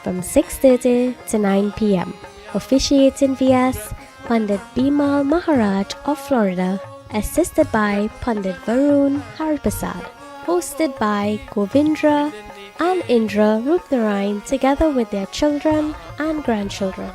from 6:30 to 9 p.m. Officiating vs. Pandit Bimal Maharaj of Florida, assisted by Pandit Varun Hariprasad, hosted by Govindra and Indra Roopnarine together with their children and grandchildren.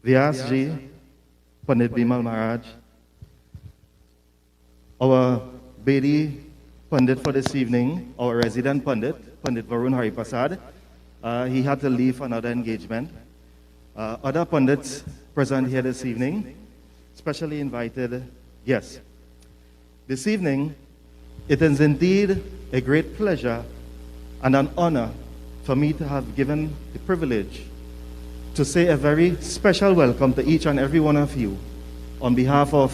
Vyasji, Pandit Bimal Maharaj, our Bedi Pandit for this evening, our resident Pandit, Pandit Varun Hariprasad, he had to leave for another engagement. Other Pandits present here this evening, specially invited guests. This evening, it is indeed a great pleasure and an honor for me to have given the privilege to say a very special welcome to each and every one of you on behalf of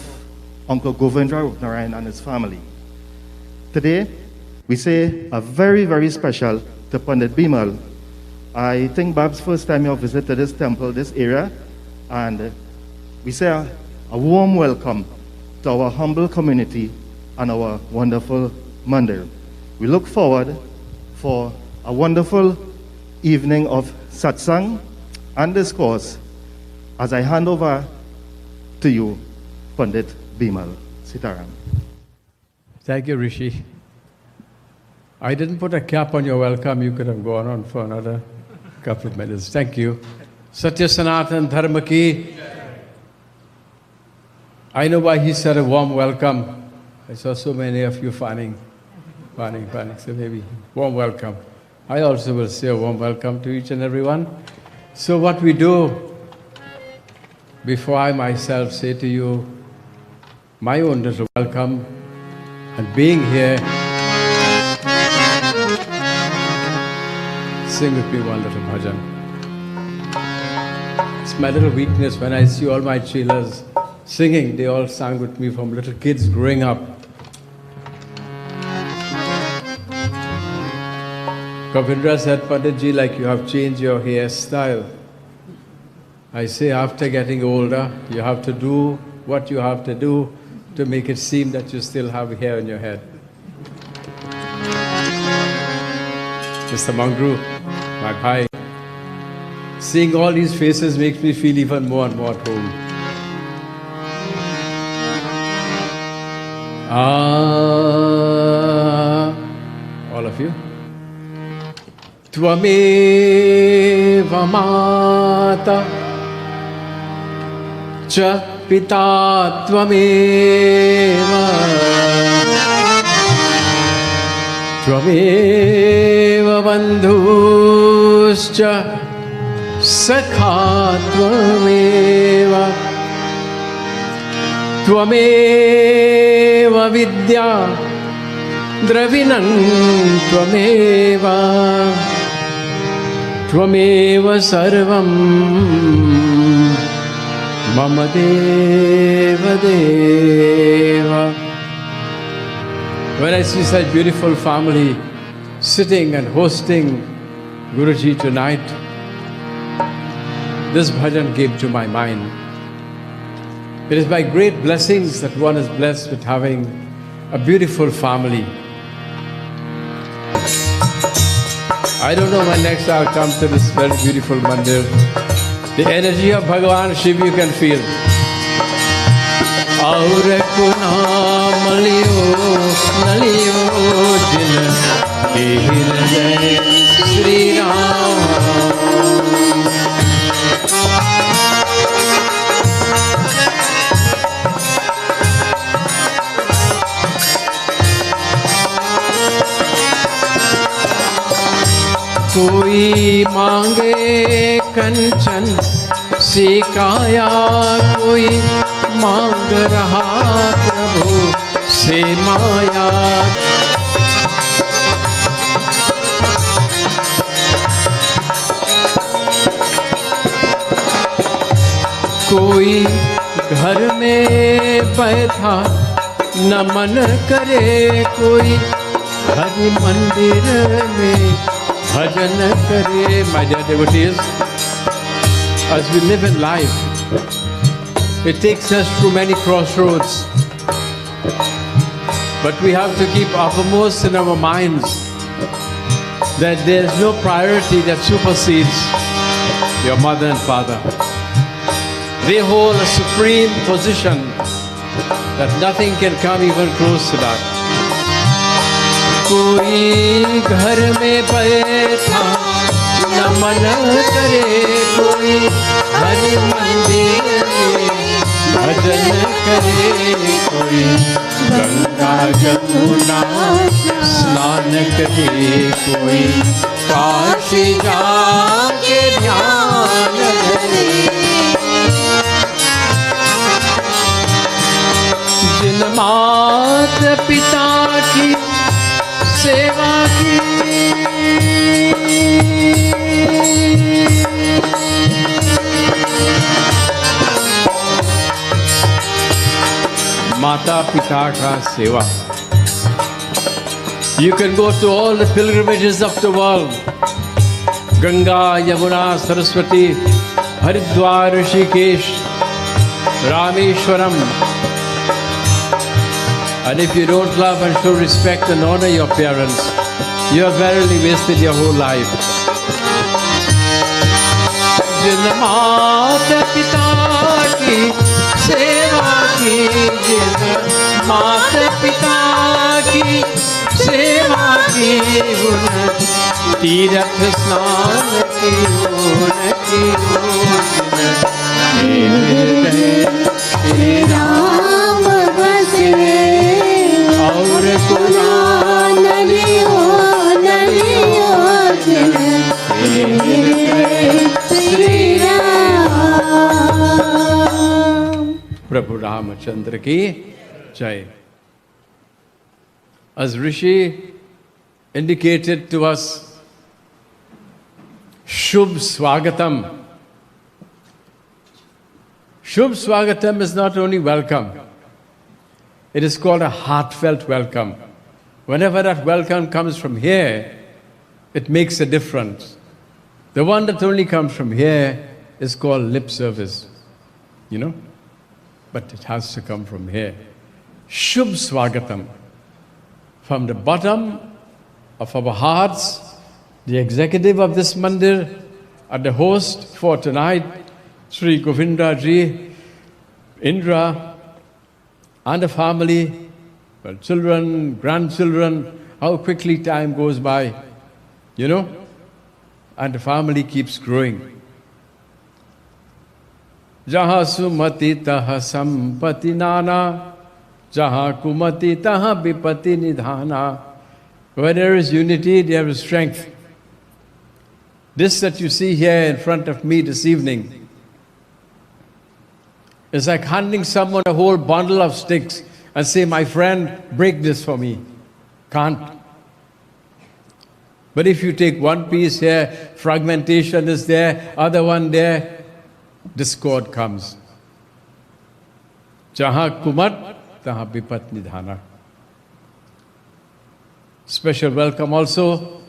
Uncle Govindra Roopnarine and his family. Today, we say a very, very special to Pandit Bimal. I think Bab's first time you visited this temple, this area, and we say a warm welcome to our humble community and our wonderful mandir. We look forward for a wonderful evening of Satsang and discourse as I hand over to you, Pandit Bimal. Sitaram. Thank you, Rishi. I didn't put a cap on your welcome. You could have gone on for another couple of minutes. Thank you. Satya Sanatan Dharma ki. I know why he said a warm welcome. I saw so many of you fanning. So maybe warm welcome. I also will say a warm welcome to each and every one. So what we do, before I myself say to you my own little welcome and being here, sing with me one little bhajan. It's my little weakness when I see all my chelas singing. They all sang with me from little kids growing up. Govindra said, Panditji, like you have changed your hairstyle. I say, after getting older, you have to do what you have to do to make it seem that you still have hair on your head. Mr. Mangru, my bhai, seeing all these faces makes me feel even more and more at home. All of you. Tvameva mata cha pita tvameva tvameva bandhuscha sakha tvameva tvameva vidya dravinan tvameva Tvameva sarvam mama deva deva. When I see such beautiful family sitting and hosting Guruji tonight, this bhajan came to my mind. It is by great blessings that one is blessed with having a beautiful family. I don't know when next I'll come to this very beautiful mandir. The energy of Bhagavan Shiv you can feel. Aur kuna maliyo naliyo jin हृदय श्री राम। कोई मांगे कंचन से काया, कोई मांग रहा प्रभु से माया। कोई घर में बैठा नमन करे, कोई हरि मंदिर में bhajan kare. My dear devotees, as we live in life, it takes us through many crossroads. But we have to keep uppermost in our minds that there is no priority that supersedes your mother and father. They hold a supreme position that nothing can come even close to that. कोई घर में बैठा नमन करे, कोई हरि मंदिर में भजन करे, कोई गंगा जमुना स्नान करे, कोई काशी जाके ध्यान करे। जिन मात पिता की सेवा की, माता पिता का सेवा. You can go to all the pilgrimages of the world, Ganga, Yamuna, Saraswati, Haridwar, Rishikesh, Rameshwaram. And if you don't love and show respect and honor your parents, you have verily wasted your whole life. जिन माता पिता की सेवा की, जिन माता पिता की सेवा की, उन तीर्थ स्नान की उनकी श्री राम बसे और नलियो नलियो श्री राम. प्रभु रामचंद्र की जय. As Rishi indicated to us, Shubh Swagatam. Shubh Swagatam is not only welcome, it is called a heartfelt welcome. Whenever that welcome comes from here, it makes a difference. The one that only comes from here is called lip service, you know? But it has to come from here. Shubh Swagatam. From the bottom of our hearts, the executive of this mandir and the host for tonight, Sri Govindra Indra, and the family, well, children, grandchildren, how quickly time goes by, you know? And the family keeps growing. Jaha sumati taha sampati nana, jaha kumati taha vipati nidhana. Where there is unity, there is strength. This that you see here in front of me this evening is like handing someone a whole bundle of sticks and say, my friend, break this for me. Can't. But if you take one piece here, fragmentation is there, other one there, discord comes. Jaha kumat, taha vipat nidhana. Special welcome also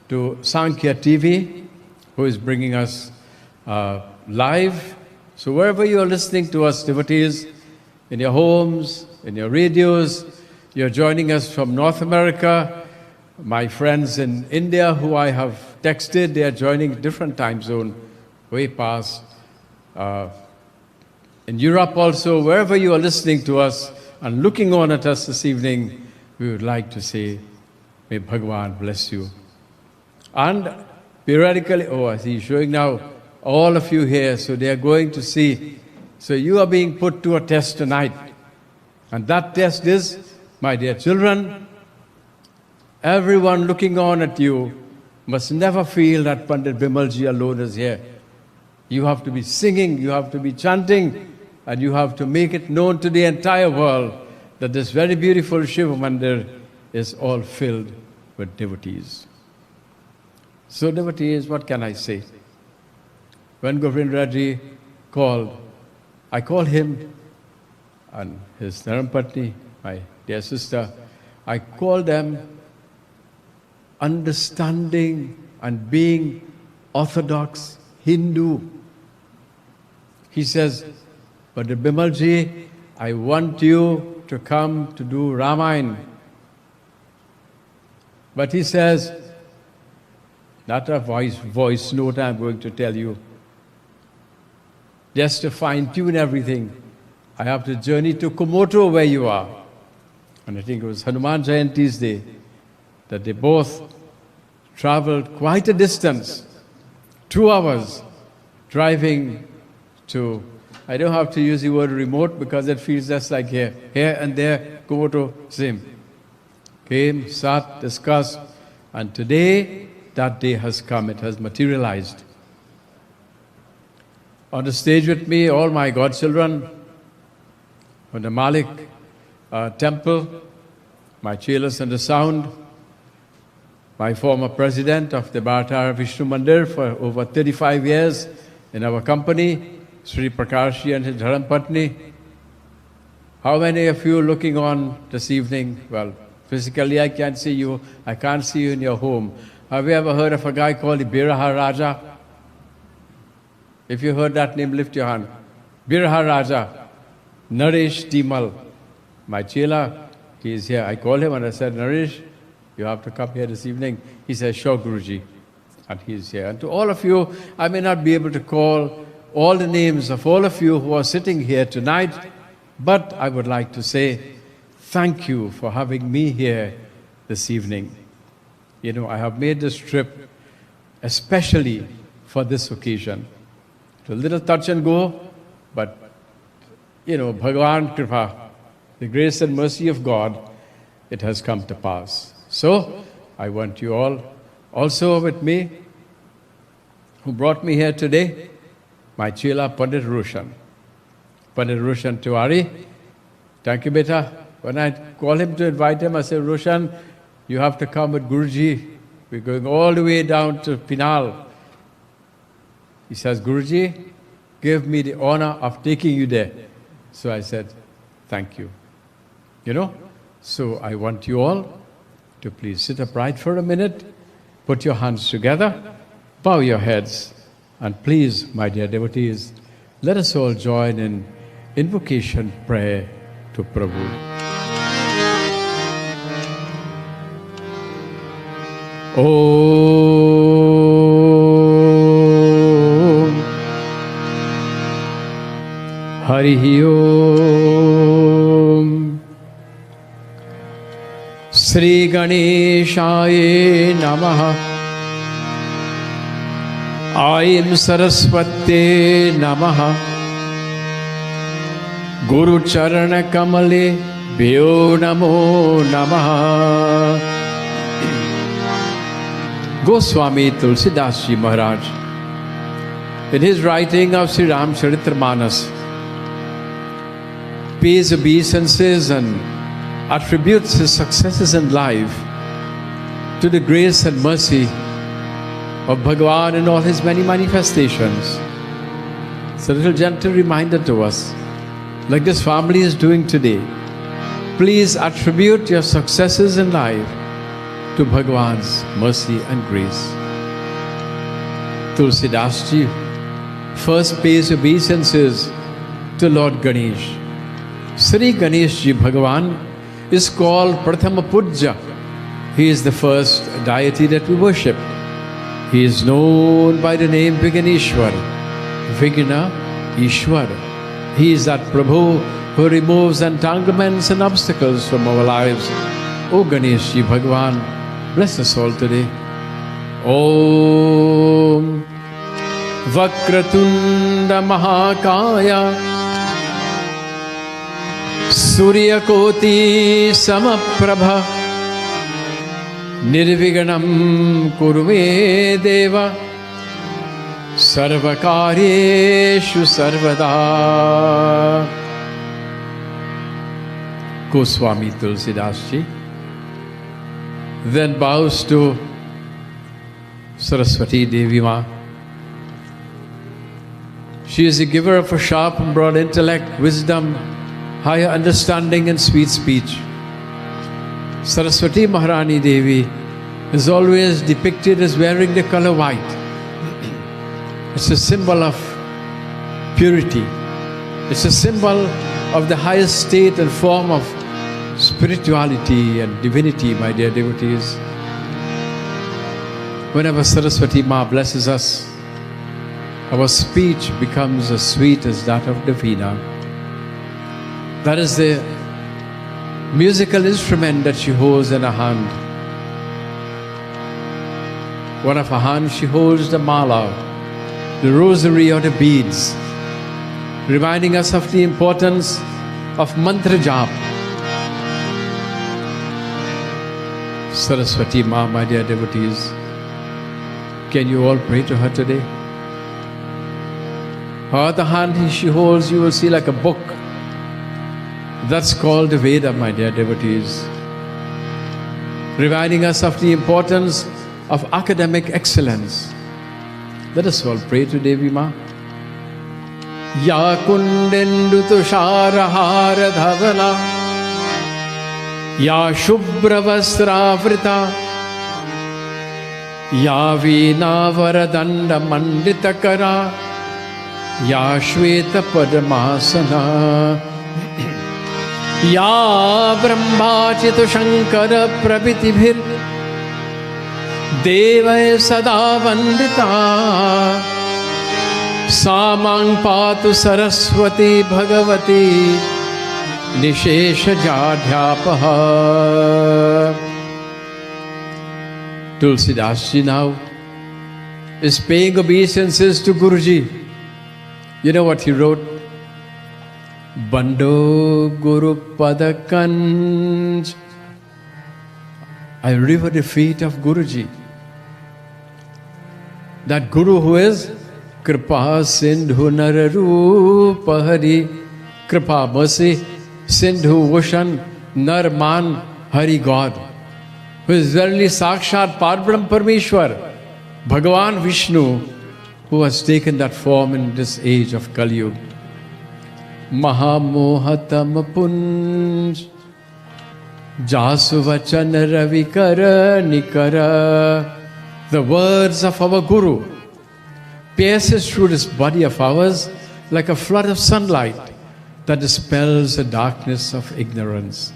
to Sankhya TV, who is bringing us live. So wherever you are listening to us, devotees, in your homes, in your radios, you're joining us from North America. My friends in India who I have texted, they are joining different time zone, way past. In Europe also, wherever you are listening to us and looking on at us this evening, we would like to say May Bhagwan bless you. And periodically, I see showing now all of you here, so they are going to see. So you are being put to a test tonight. And that test is, my dear children, everyone looking on at you must never feel that Pandit Bimalji alone is here. You have to be singing, you have to be chanting, and you have to make it known to the entire world that this very beautiful Shiva Mandir is all filled with devotees. So devotees, what can I say? When Govindra ji called, I called him and his Dharampatni, my dear sister, I called them understanding and being orthodox Hindu. He says, but Bimalji, I want you to come to do Ramayana. But he says, not a voice note I'm going to tell you. Just to fine-tune everything, I have to journey to Komoto where you are. And I think it was Hanuman Jayanti's day that they both traveled quite a distance, 2 hours, driving to, I don't have to use the word remote because it feels just like here. Here and there, Komoto, same. Came, sat, discussed, and today, that day has come, it has materialized. On the stage with me, all my godchildren, from the Malik temple, my chelas and the sound, my former president of the Bharat Vishnu Mandir for over 35 years in our company, Sri Prakashji and his Dharampatni. How many of you looking on this evening? Well, physically I can't see you, I can't see you in your home. Have you ever heard of a guy called Biraha Raja? If you heard that name, lift your hand. Biraha Raja, Naresh Timal, my chela, he is here. I called him and I said, Naresh, you have to come here this evening. He says, sure, Guruji. And he is here. And to all of you, I may not be able to call all the names of all of you who are sitting here tonight, but I would like to say thank you for having me here this evening. You know, I have made this trip especially for this occasion. It's a little touch and go, but, you know, Bhagavan Kripa, the grace and mercy of God, it has come to pass. So, I want you all also with me, who brought me here today, my chela Pandit Roshan. Pandit Roshan Tiwari. Thank you, beta. When I call him to invite him, I say, Roshan, you have to come with Guruji. We're going all the way down to Pinal. He says, Guruji, give me the honor of taking you there. So I said, thank you. You know, so I want you all to please sit upright for a minute, put your hands together, bow your heads, and please, my dear devotees, let us all join in invocation prayer to Prabhu. Om Hari Om Sri Ganeshaya Namaha Aim Saraswate Namaha Guru Charana Kamale Bhyo Namo Namaha. Goswami Tulsidas Ji Maharaj, in his writing of Sri Ramcharitamanas, pays obeisances and attributes his successes in life to the grace and mercy of Bhagavan in all his many manifestations. It's a little gentle reminder to us, like this family is doing today. Please attribute your successes in life to Bhagavan's mercy and grace. Tulsidas Ji first pays obeisances to Lord Ganesh. Sri Ganesh Ji Bhagavan is called Prathama Pujya. He is the first deity that we worship. He is known by the name Vighaneshwar, Vighna Ishwar. He is that Prabhu who removes entanglements and obstacles from our lives. O Ganesh Ji Bhagavan, Bless us all today. Om Vakratunda Mahakaya Suryakoti Samaprabha Nirviganam Kurume Deva Sarvakaryeshu Sarvada. Goswami Tulsidas Ji then bows to Saraswati Devi Ma. She is the giver of a sharp and broad intellect, wisdom, higher understanding and sweet speech. Saraswati Maharani Devi is always depicted as wearing the color white. It's a symbol of purity. It's a symbol of the highest state and form of spirituality and divinity, my dear devotees. Whenever Saraswati Ma blesses us, our speech becomes as sweet as that of the Veena. That is the musical instrument that she holds in her hand. One of her hands she holds the mala, the rosary or the beads, reminding us of the importance of mantra jap. Saraswati Ma, my dear devotees, can you all pray to her today? Her other hand she holds, you will see, like a book. That's called the Veda, my dear devotees, reminding us of the importance of academic excellence. Let us all pray to Devi Ma. Ya kundendu tusharahara dhavana, Ya shubhra vasravrita, Ya veena varadanda manditakara, Ya shveta padmasana, Ya brahmachito shankara prabhitibhir devay sada vandita, Samang patu saraswati bhagavati nishesha jadhyapaha. Tulsidas Ji now is paying obeisances to Guruji. You know what he wrote? Bando Guru Padakanj. I river the feet of Guruji. That Guru who is Kripa Sindhu Nararupa Hari. Kripa, mercy, Sindhu, ocean, Nar, man, Hari, God, who is verily Sakshat Parbrahm Parmeshwar, Bhagavan Vishnu, who has taken that form in this age of Kali Yuga. Mahamohatam Punj Jasuvachan Ravikara Nikara. The words of our Guru pierces through this body of ours like a flood of sunlight that dispels the darkness of ignorance.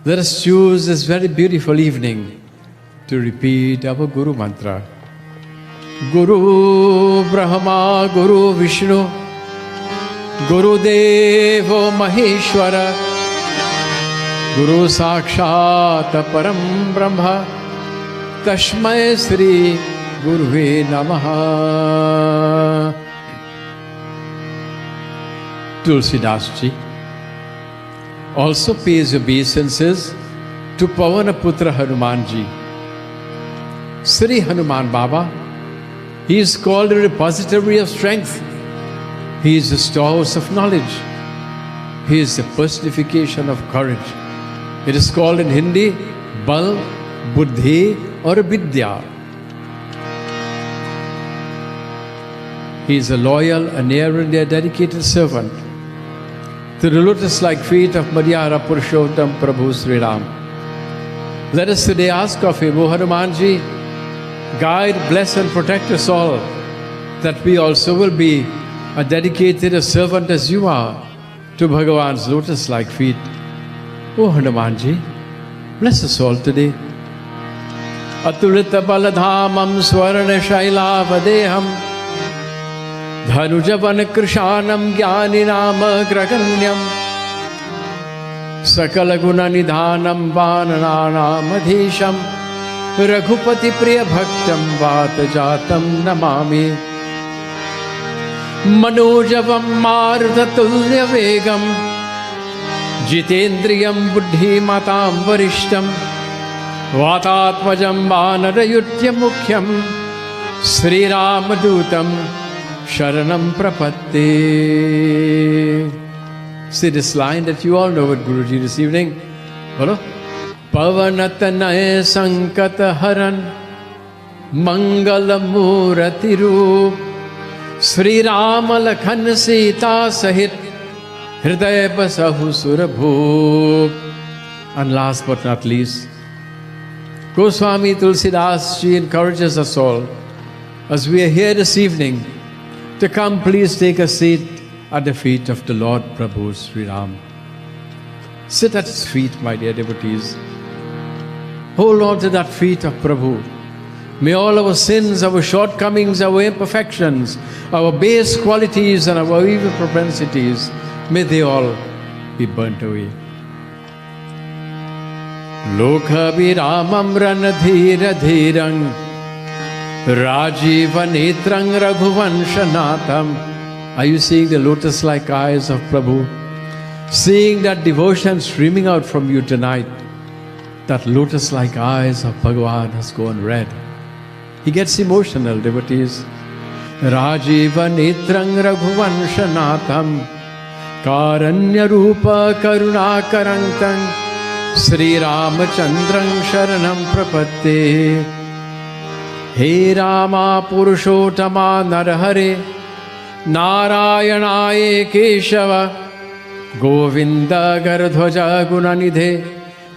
Let us choose this very beautiful evening to repeat our Guru mantra. Guru Brahma, Guru Vishnu, Guru Devo Maheshwara, Guru Sakshat Param Brahma, Tashmai Sri Guruve Namaha. Tulsidas Ji also pays obeisances to Pavanaputra Hanuman Ji. Sri Hanuman Baba, he is called a repository of strength. He is the storehouse of knowledge. He is the personification of courage. It is called in Hindi Bal, Buddhi or Vidya. He is a loyal and near and dear dedicated servant to the lotus-like feet of Madhyara Purushottam Prabhu Sri Ram. Let us today ask of him, O Hanumanji, guide, bless and protect us all, that we also will be a dedicated servant as you are to Bhagavan's lotus-like feet. O Hanumanji, bless us all today. Atulita baladhamam swarna shailavadeham Dhanujavan krishanam jnaninam graganyam Sakala guna nidhanam vanananam adhisham Raghupati Priya Bhaktam Vatajatam Namami Manojavam Mardatulya Vegam Jitendriyam Buddhi Matam Varishtam Vatatmajam Vanarayutya Mukhyam Sri Ramadutam Sharanam Prapatte. See this line that you all know with Guruji this evening. Hello? Pavanatanaye Sankata Haran Mangalamurati Roop Sri Rama Lakhan Sita Sahit Hridaya Basahu Surabhoop. And last but not least, Goswami Tulsidas Ji encourages us all, as we are here this evening, to come please take a seat at the feet of the Lord Prabhu Sri Ram. Sit at his feet, my dear devotees. Hold on to that feet of Prabhu. May all our sins, our shortcomings, our imperfections, our base qualities and our evil propensities, may they all be burnt away. Lokha viramam ranadhira dhirang Rajiva netrang Raghuvanshanatham. Are you seeing the lotus-like eyes of Prabhu? Seeing that devotion streaming out from you tonight, that lotus-like eyes of Bhagavan has gone red. He gets emotional, devotees. Rajiva netrang Raghuvanshanatham Karanya Rupa Karuna Karantang Sri Ramachandrang Sharanam Prapatte. He Rama Purushottama Narahare Narayanaye Keshava Govinda Gardhvaja Gunanidhe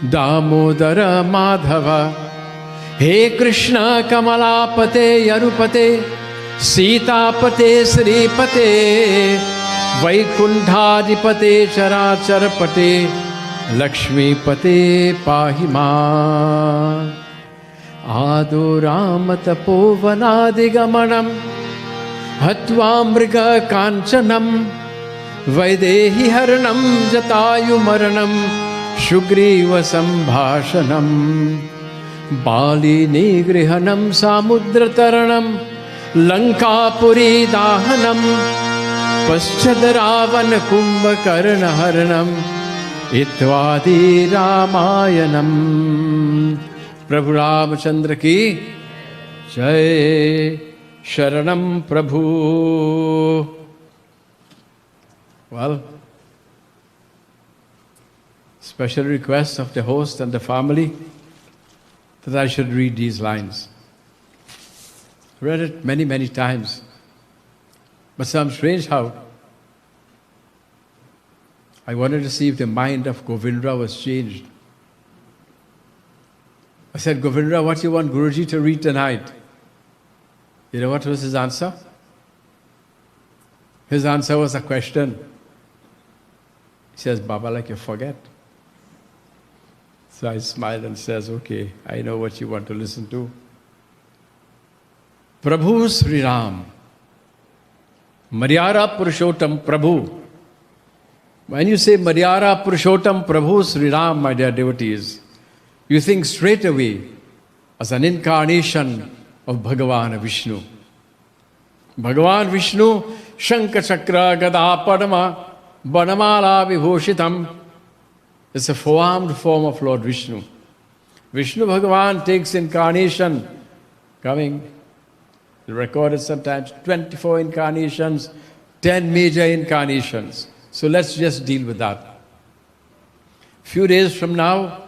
Damodara Madhava. He Krishna Kamalapate Yarupate Sitapate Sripate Vaikuntadipate Characharapate Lakshmi Pate Pahima. Ado Ramatapovanadigamanam Hatvamriga Kanchanam Vaidehi Haranam Jatayu Maranam Shugriva Sambhashanam Bali Nigrihanam Samudrataranam Lankapuri Dahanam Paschadaravan Kumbhakarna Haranam Itvadi Ramayanam. Prabhu Ramachandra ki Jai. Sharanam Prabhu. Well, special request of the host and the family that I should read these lines. Read it many, many times. But some strange how I wanted to see if the mind of Govindra was changed. I said, Govindra, what do you want Guruji to read tonight? You know what was his answer? His answer was a question. He says, Baba, like you forget. So I smiled and says, okay, I know what you want to listen to. Prabhu Sri Ram. Maryara Purushottam Prabhu. When you say Maryara Purushottam Prabhu Sri Ram, my dear devotees, you think straight away as an incarnation of Bhagavan Vishnu. Bhagavan Vishnu, Shankha Chakra Gada Padma Banamala Vibhushitam. It's a four-armed form of Lord Vishnu. Vishnu Bhagavan takes incarnation, coming, recorded sometimes 24 incarnations, 10 major incarnations. So let's just deal with that. Few days from now,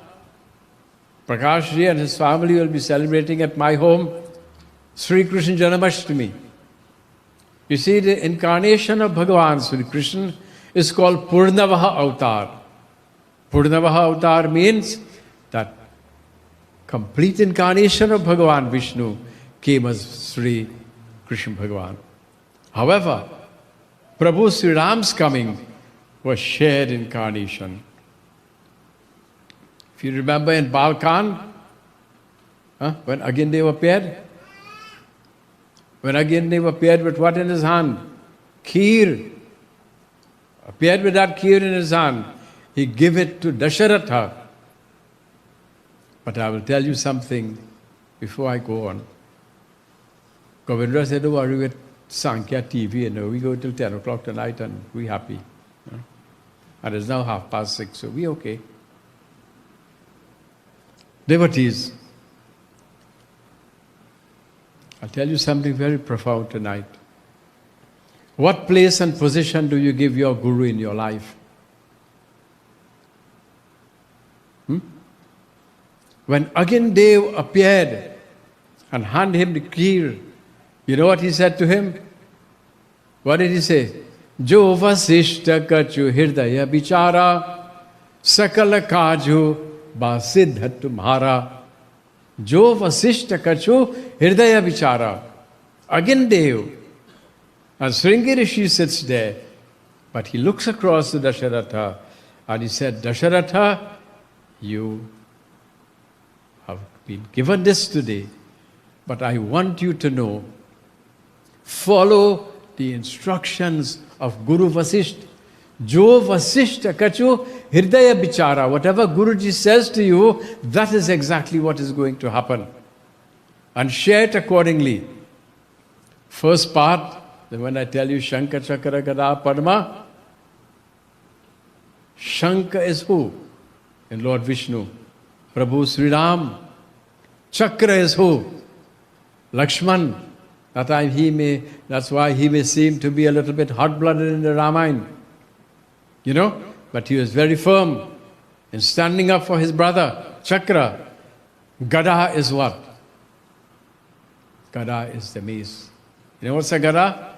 Prakash Ji and his family will be celebrating at my home Sri Krishna Janmashtami. You see, the incarnation of Bhagavan Sri Krishna is called Purnavaha Avatar. Purnavaha Avatar means that complete incarnation of Bhagavan Vishnu came as Sri Krishna Bhagavan. However, Prabhu Sri Ram's coming was shared incarnation. If you remember in Balkan, when Agindev appeared, appeared with what in his hand? Kheer. Appeared with that kheer in his hand. He gave it to Dasharatha. But I will tell you something before I go on. Govindra said, don't worry with Sankhya TV, we go till 10 o'clock tonight and we're happy. And it's now 6:30, so we're okay. Devotees, I'll tell you something very profound tonight. What place and position do you give your Guru in your life? When Agindev appeared and handed him the key, you know what he said to him? What did he say? Jo vasishta kachu hirdaya bichara sakala kaju basiddha tumhara. Jo vasishta kachu hirdaya bichara. Agindev. And Sringi Rishi sits there, but he looks across to Dasharatha and he said, Dasharatha, you have been given this today, but I want you to know, follow the instructions of Guru Vasishta. Jo Vasishta Kachu Hirdaya Bichara. Whatever Guruji says to you, that is exactly what is going to happen. And share it accordingly. First part, when I tell you Shankha Chakra Gada Padma, Shankha is who? In Lord Vishnu. Prabhu Sri Ram. Chakra is who? Lakshman. That's why he may seem to be a little bit hot-blooded in the Ramayana. But he was very firm in standing up for his brother, Chakra. Gada is what? Gada is the mace. You know what's a Gada?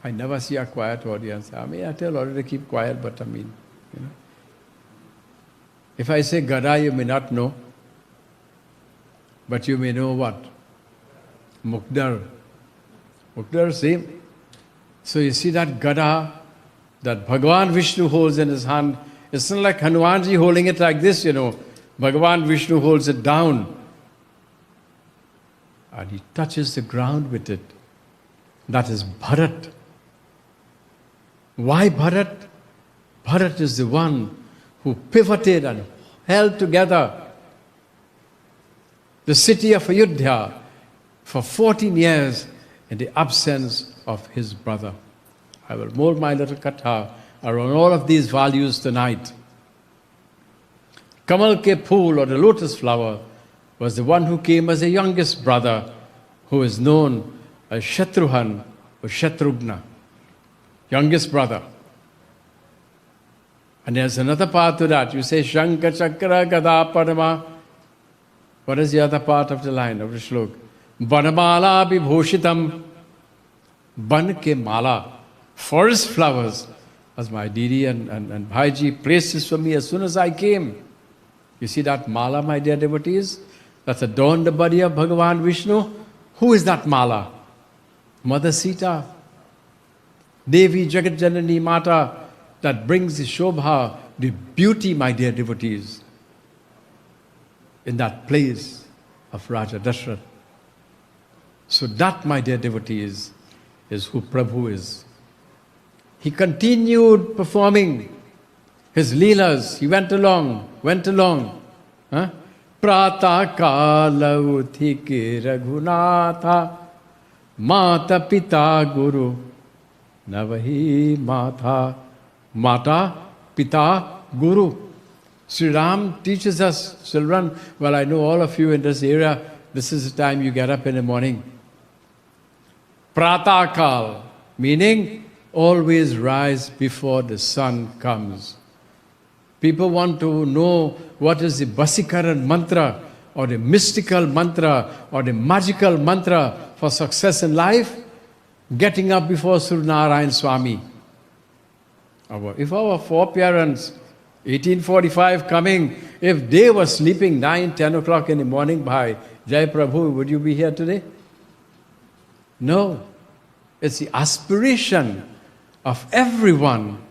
I never see a quiet audience. I tell all to keep quiet, but if I say Gada, you may not know. But you may know what? Mukdar. Mukdar, same. So you see that Gada that Bhagavan Vishnu holds in his hand. It's not like Hanumanji holding it like this, Bhagavan Vishnu holds it down. And he touches the ground with it. That is Bharat. Why Bharat? Bharat is the one who pivoted and held together the city of Ayodhya for 14 years in the absence of his brother. I will mold my little katha around all of these values tonight. Kamal ke phool, or the lotus flower, was the one who came as the youngest brother, who is known as Shatrughan or Shatrugna. Youngest brother. And there's another part to that. You say Shankha Chakra Gada Padma. What is the other part of the line of the shlok? Banamala Vibhushitam. Ban ke mala. Forest flowers. As my Didi and Bhaiji placed this for me as soon as I came. You see that mala, my dear devotees? That's adorned the body of Bhagavan Vishnu. Who is that mala? Mother Sita. Devi Jagat Janani Mata, that brings the Shobha, the beauty, my dear devotees, in that place of Raja Dashrath. So that, my dear devotees, is who Prabhu is. He continued performing his leelas. He went along. Prata kala uthike Raghunatha, Mata Pita Guru, Navahi Mata, Mata, Pita, Guru. Sri Ram teaches us, children, well, I know all of you in this area, this is the time you get up in the morning. Pratakal, meaning always rise before the sun comes. People want to know what is the Basikaran mantra, or the mystical mantra, or the magical mantra for success in life. Getting up before Suryanarayan Swami. If our foreparents, 1845 coming, if they were sleeping 9, 10 o'clock in the morning by Jai Prabhu, would you be here today? No. It's the aspiration of everyone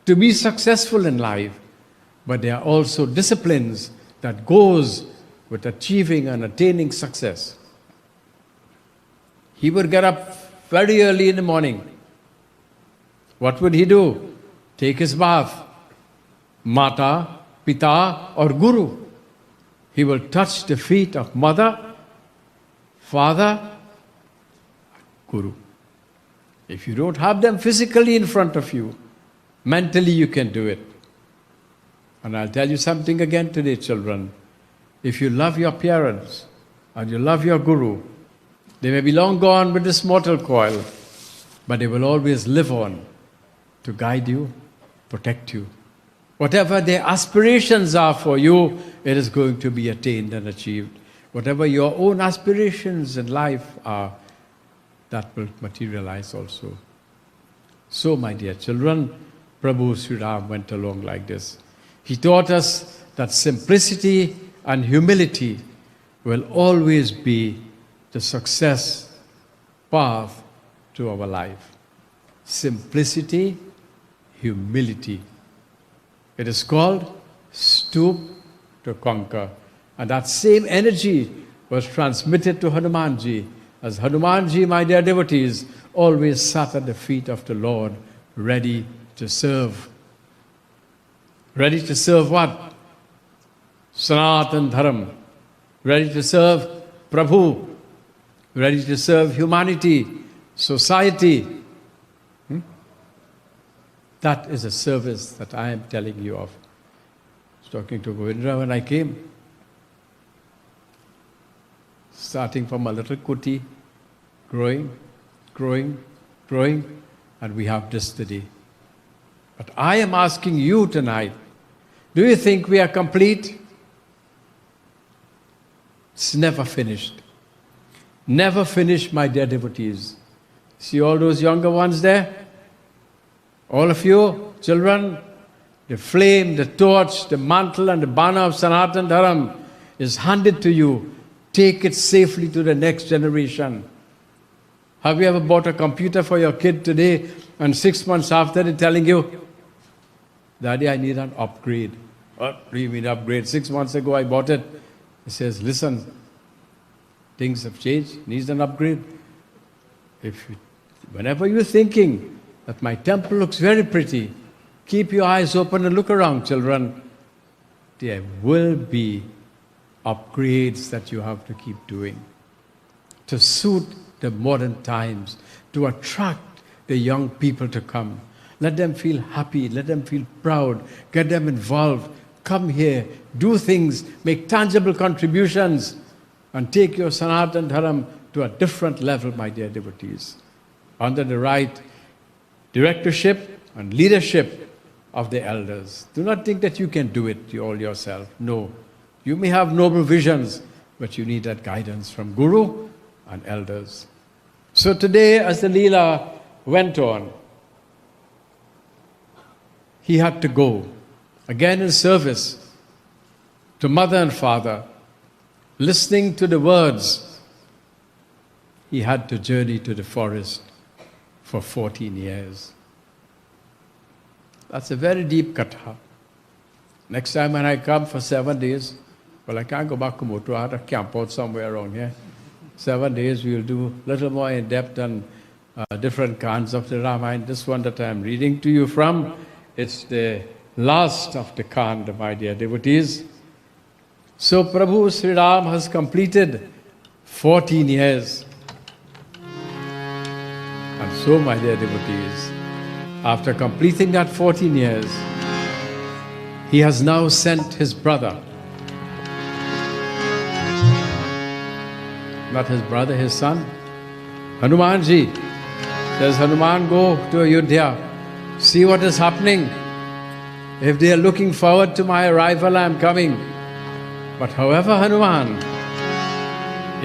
to be successful in life. But there are also disciplines that goes with achieving and attaining success. He would get up very early in the morning. What would he do? Take his bath. Mata, Pita or Guru. He will touch the feet of mother, father, Guru. If you don't have them physically in front of you, mentally you can do it. And I'll tell you something again today, children. If you love your parents and you love your Guru, they may be long gone with this mortal coil, but they will always live on to guide you, protect you. Whatever their aspirations are for you, it is going to be attained and achieved. Whatever your own aspirations in life are, that will materialize also. So, my dear children, Prabhu Sri Ram went along like this. He taught us that simplicity and humility will always be the success path to our life. Simplicity, humility. It is called stoop to conquer. And that same energy was transmitted to Hanumanji. As Hanumanji, my dear devotees, always sat at the feet of the Lord, ready to serve. Ready to serve what? Sanatan Dharam. Ready to serve Prabhu. Ready to serve humanity, society. That is a service that I am telling you of. I was talking to Govindra when I came. Starting from a little kuti, growing, and we have this today. But I am asking you tonight, do you think we are complete? It's never finished. Never finished, my dear devotees. See all those younger ones there? All of you, children, the flame, the torch, the mantle and the banner of Sanatan Dharam is handed to you. Take it safely to the next generation. Have you ever bought a computer for your kid today and 6 months after they're telling you, Daddy, I need an upgrade. What do you mean upgrade? 6 months ago I bought it. He says, listen, things have changed, needs an upgrade. Whenever you're thinking that my temple looks very pretty, keep your eyes open and look around, children. There will be upgrades that you have to keep doing to suit the modern times, to attract the young people to come. Let them feel happy, let them feel proud, get them involved. Come here, do things, make tangible contributions, and take your Sanatan Dharam to a different level, my dear devotees. Under the right directorship and leadership of the elders. Do not think that you can do it all yourself. No. You may have noble visions, but you need that guidance from Guru and elders. So today, as the Leela went on, he had to go, again in service to mother and father, listening to the words. He had to journey to the forest for 14 years. That's a very deep katha. Next time when I come for 7 days, well, I can't go back to Motu. I have to camp out somewhere around here. 7 days we will do a little more in depth on different kinds of the Ramayana. This one that I am reading to you from, it's the last of the Kanda, my dear devotees. So Prabhu Sri Ram has completed 14 years. And so, my dear devotees, after completing that 14 years, he has now sent his brother. Not his brother, his son. Hanumanji. Says, Hanuman, go to Ayodhya. See what is happening. If they are looking forward to my arrival, I am coming. But however, Hanuman,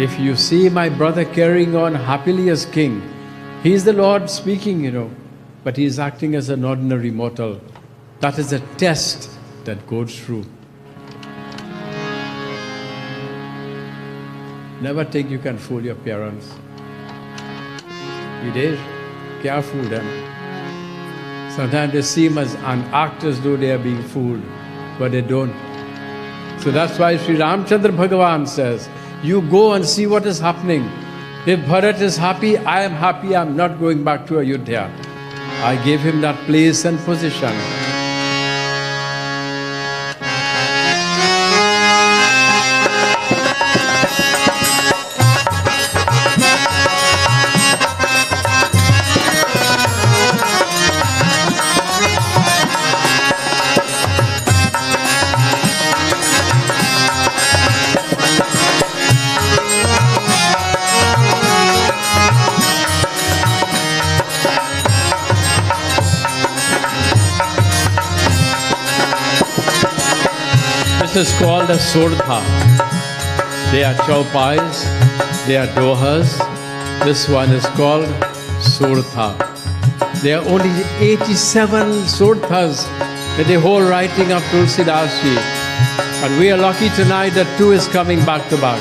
if you see my brother carrying on happily as king, he is the Lord speaking, but he is acting as an ordinary mortal. That is a test that goes through. Never think you can fool your parents. You did? Can't fool them. Sometimes they seem as an act as though they are being fooled, but they don't. So that's why Sri Ramchandra Bhagavan says, you go and see what is happening. If Bharat is happy, I am happy, I am not going back to Ayodhya. I gave him that place and position. This is called a surdha. They are chaupais, they are dohas. This one is called surdha. There are only 87 surdhas in the whole writing of Tulsidas Ji. And we are lucky tonight that 2 is coming back to back.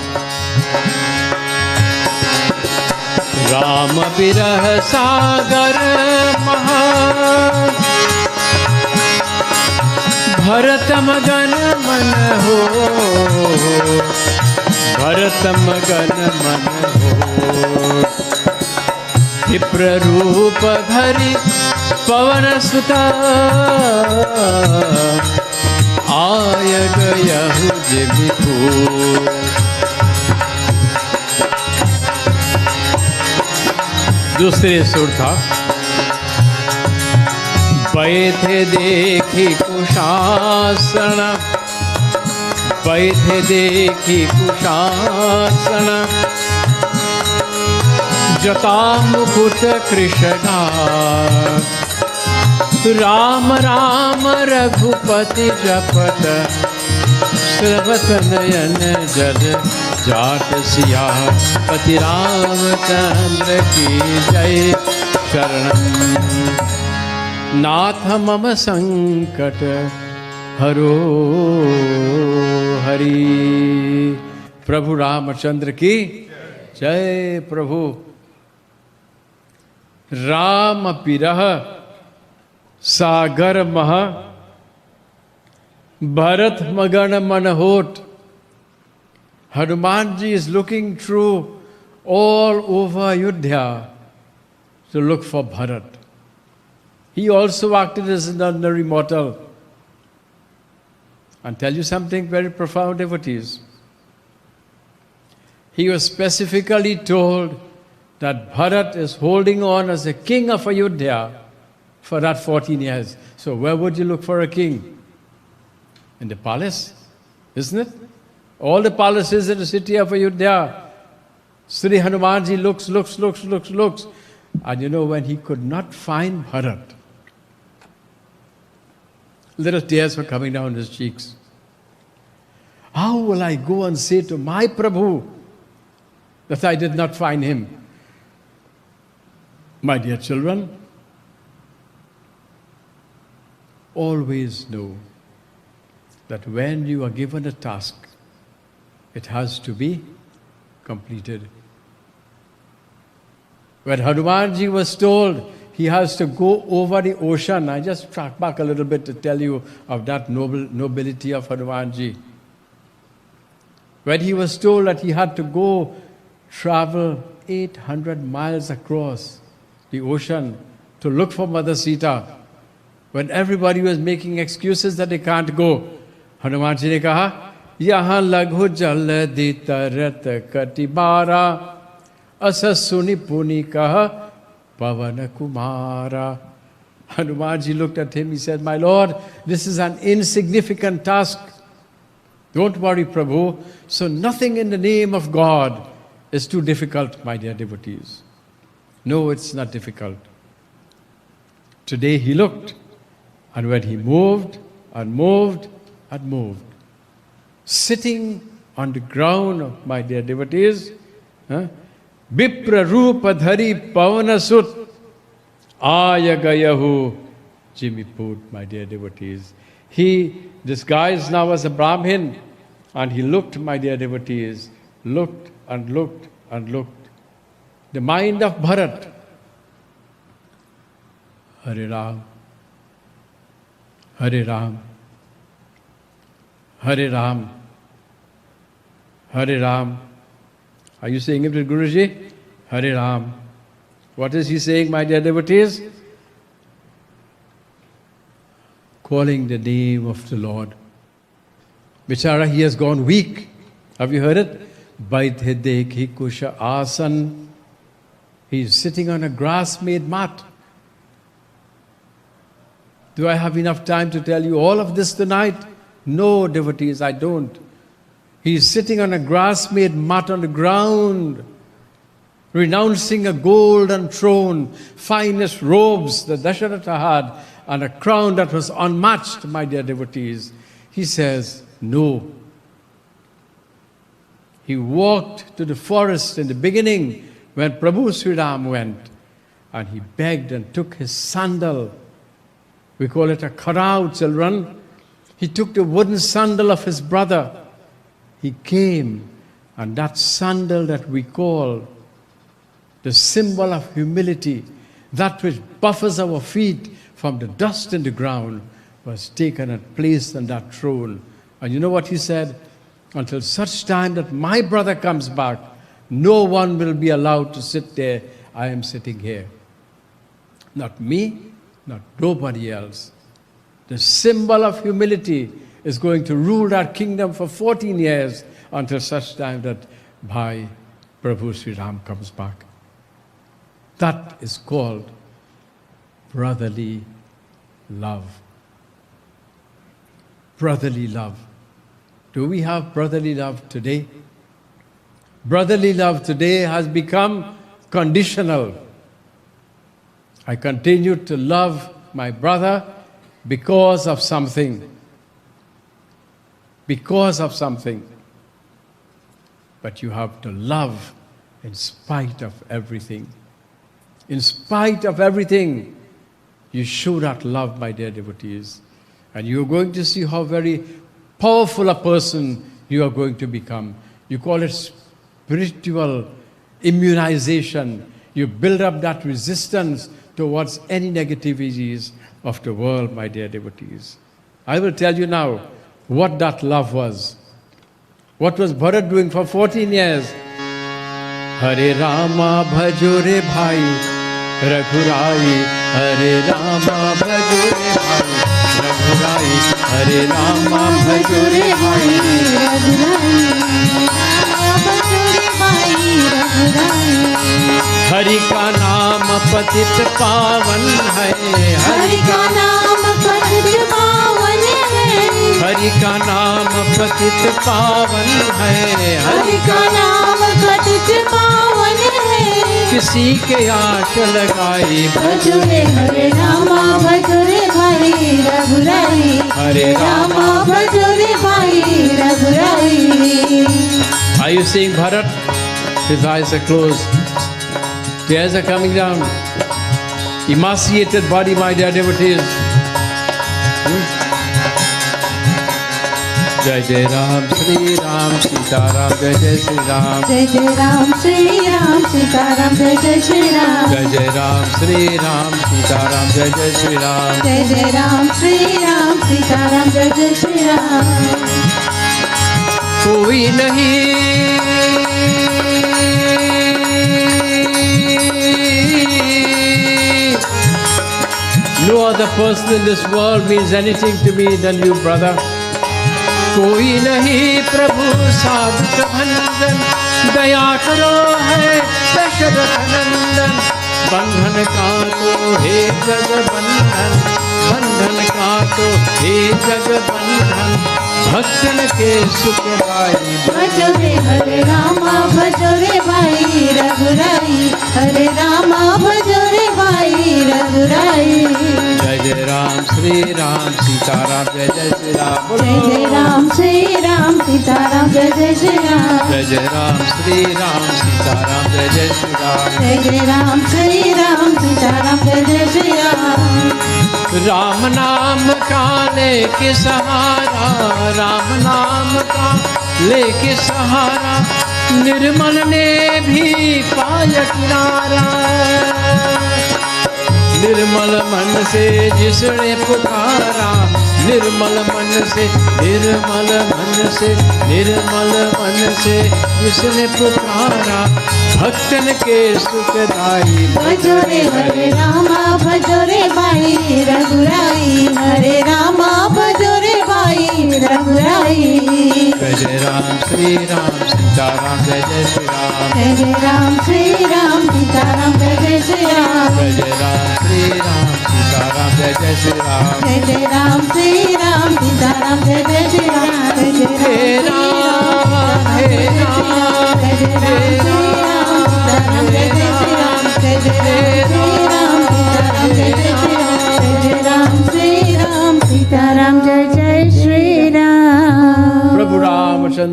Rama Birah Sagar Maha Bharatam Gan Man Ho Bharatam Gan Man Ho Vipra Rupa Dhari Pavana Suta Aya Gaya Hu Jimipur. दूसरे सुर था बैठे देखी कुशासन बैठे देखी कुशासन जटा मुकुट कृष्णा राम राम रघुपति जपत श्रवत नयन जल जाट सिया पति रामचंद्र की जय शरणम नाथ मम संकट हरो हरि। प्रभु रामचंद्र की जय। प्रभु राम पिरह सागर मह भरत मगन मन होत। Hanuman ji is looking through all over Ayodhya to look for Bharat. He also acted as an ordinary mortal. And tell you something very profound, devotees. He was specifically told that Bharat is holding on as a king of Ayodhya for that 14 years. So where would you look for a king? In the palace, isn't it? All the palaces in the city of Ayodhya, Sri Hanumanji looks. And you know, when he could not find Bharat, little tears were coming down his cheeks. How will I go and say to my Prabhu that I did not find him? My dear children, always know that when you are given a task, it has to be completed. When Hanumanji was told he has to go over the ocean, I just track back a little bit to tell you of that nobility of Hanumanji. When he was told that he had to go travel 800 miles across the ocean to look for Mother Sita, when everybody was making excuses that they can't go, Hanumanji ne kaha, Yahan laghu jal di tarat katibara asasuni puni kaha pavana kumara. Hanumanji looked at him, he said, my Lord, this is an insignificant task. Don't worry, Prabhu. So nothing in the name of God is too difficult, my dear devotees. No, it's not difficult. Today he looked, and when he moved and moved and moved, sitting on the ground, my dear devotees, Vipra Rupa Dhari Pavana Sut Aya Gayahu Jimiput, my dear devotees. He disguised now as a Brahmin, and he looked, my dear devotees, looked and looked and looked. The mind of Bharat. Hare Ram, Hare Ram, Hare Ram, Hare Ram. Are you saying it with Guruji? Hare Ram. What is he saying, my dear devotees? Calling the name of the Lord. Bichara, he has gone weak. Have you heard it? Baithe dekhi kusha asan. He's sitting on a grass-made mat. Do I have enough time to tell you all of this tonight? No, devotees, I don't. He's sitting on a grass-made mat on the ground, renouncing a golden throne, finest robes that Dasharatha had, and a crown that was unmatched, my dear devotees. He says, no. He walked to the forest in the beginning when Prabhu Sri Ram went, and he begged and took his sandal. We call it a kharao, children. He took the wooden sandal of his brother. He came, and that sandal that we call the symbol of humility, that which buffers our feet from the dust in the ground, was taken and placed on that throne. And you know what he said? Until such time that my brother comes back, no one will be allowed to sit there. I am sitting here. Not me, not nobody else. The symbol of humility is going to rule that kingdom for 14 years until such time that Bhai Prabhu Sri Ram comes back. That is called brotherly love. Brotherly love. Do we have brotherly love today? Brotherly love today has become conditional. I continue to love my brother because of something. Because of something. But you have to love in spite of everything. In spite of everything, you show that love, my dear devotees. And you're going to see how very powerful a person you are going to become. You call it spiritual immunization. You build up that resistance towards any negativities of the world, my dear devotees. I will tell you now what that love was. What was Bharat doing for 14 years? Hare Rama bhajo re bhai Raghurai, Hare Rama bhajo re bhai Raghurai, Hare Rama bhajo re bhai Raghurai. Hari का नाम पतित पावन है, हरि का नाम पतित पावन है, हरि का नाम पतित पावन है, हरि का नाम पतित पावन है। किसी के आंच लगाई भजो रे हरे रामा भजो रे भाई रघुराई, हरे रामा भजो रे भाई रघुराई। Are you seeing Bharat? His eyes are closed. Tears are coming down. Emaciated body, my dear devotees. Jai Jai Ram, Shri Ram, Sita Ram, Jai Jai Shri Ram. Jai Jai Ram, Shri Ram, Sita Ram, Jai Jai Shri Ram. Jai Jai Ram, Shri Ram, Sita Ram, Jai Jai Shri Ram. Jai Jai Ram, Shri Ram, Sita Ram, Jai Jai Shri Ram. कोई नहीं No other person in this world means anything to me than you, brother. कोई नहीं प्रभु साधु भंजन, दया करो है दशरथ नंदन। बंधन का तो हे जग बंधन, बंधन का तो हे जग बंधन। भक्तन के सुखदाई भजो रे हरे रामा भजो रे भाई रघुराई, हरे रामा भजो रे भाई रघुराई। जय जय राम श्री राम सीता राम जय जय श्री राम। जय जय राम श्री राम सीता राम जय जय श्री राम। जय जय राम श्री राम सीता राम जय जय श्री राम। जय जय राम श्री राम सीता राम जय जय श्री राम। राम नाम का लेके सहारा, राम नाम का लेके सहारा, निर्मल ने भी पाया किनारा। निर्मल मन से जिसने पुकारा, निर्मल मन से, निर्मल मन से, निर्मल मन से जिसने पुकारा। भक्तन के सुखदाई भजो रे हरे रामा भजो रे भाई रघुराई, हरे रामा भजो रे भाई रघुराई। जय जय राम श्री राम सीता राम जय जय श्री राम। जय जय राम श्री राम सीता राम जय जय श्री राम। जय जय राम श्री राम सीता राम जय जय श्री राम। जय जय राम श्री राम सीता राम जय जय श्री राम। जय जय राम हे राम हे राम जय जय राम जय जय श्री राम। जय जय राम जय जय श्री राम। जय जय राम श्री राम सीता राम जय जय Shri Ram.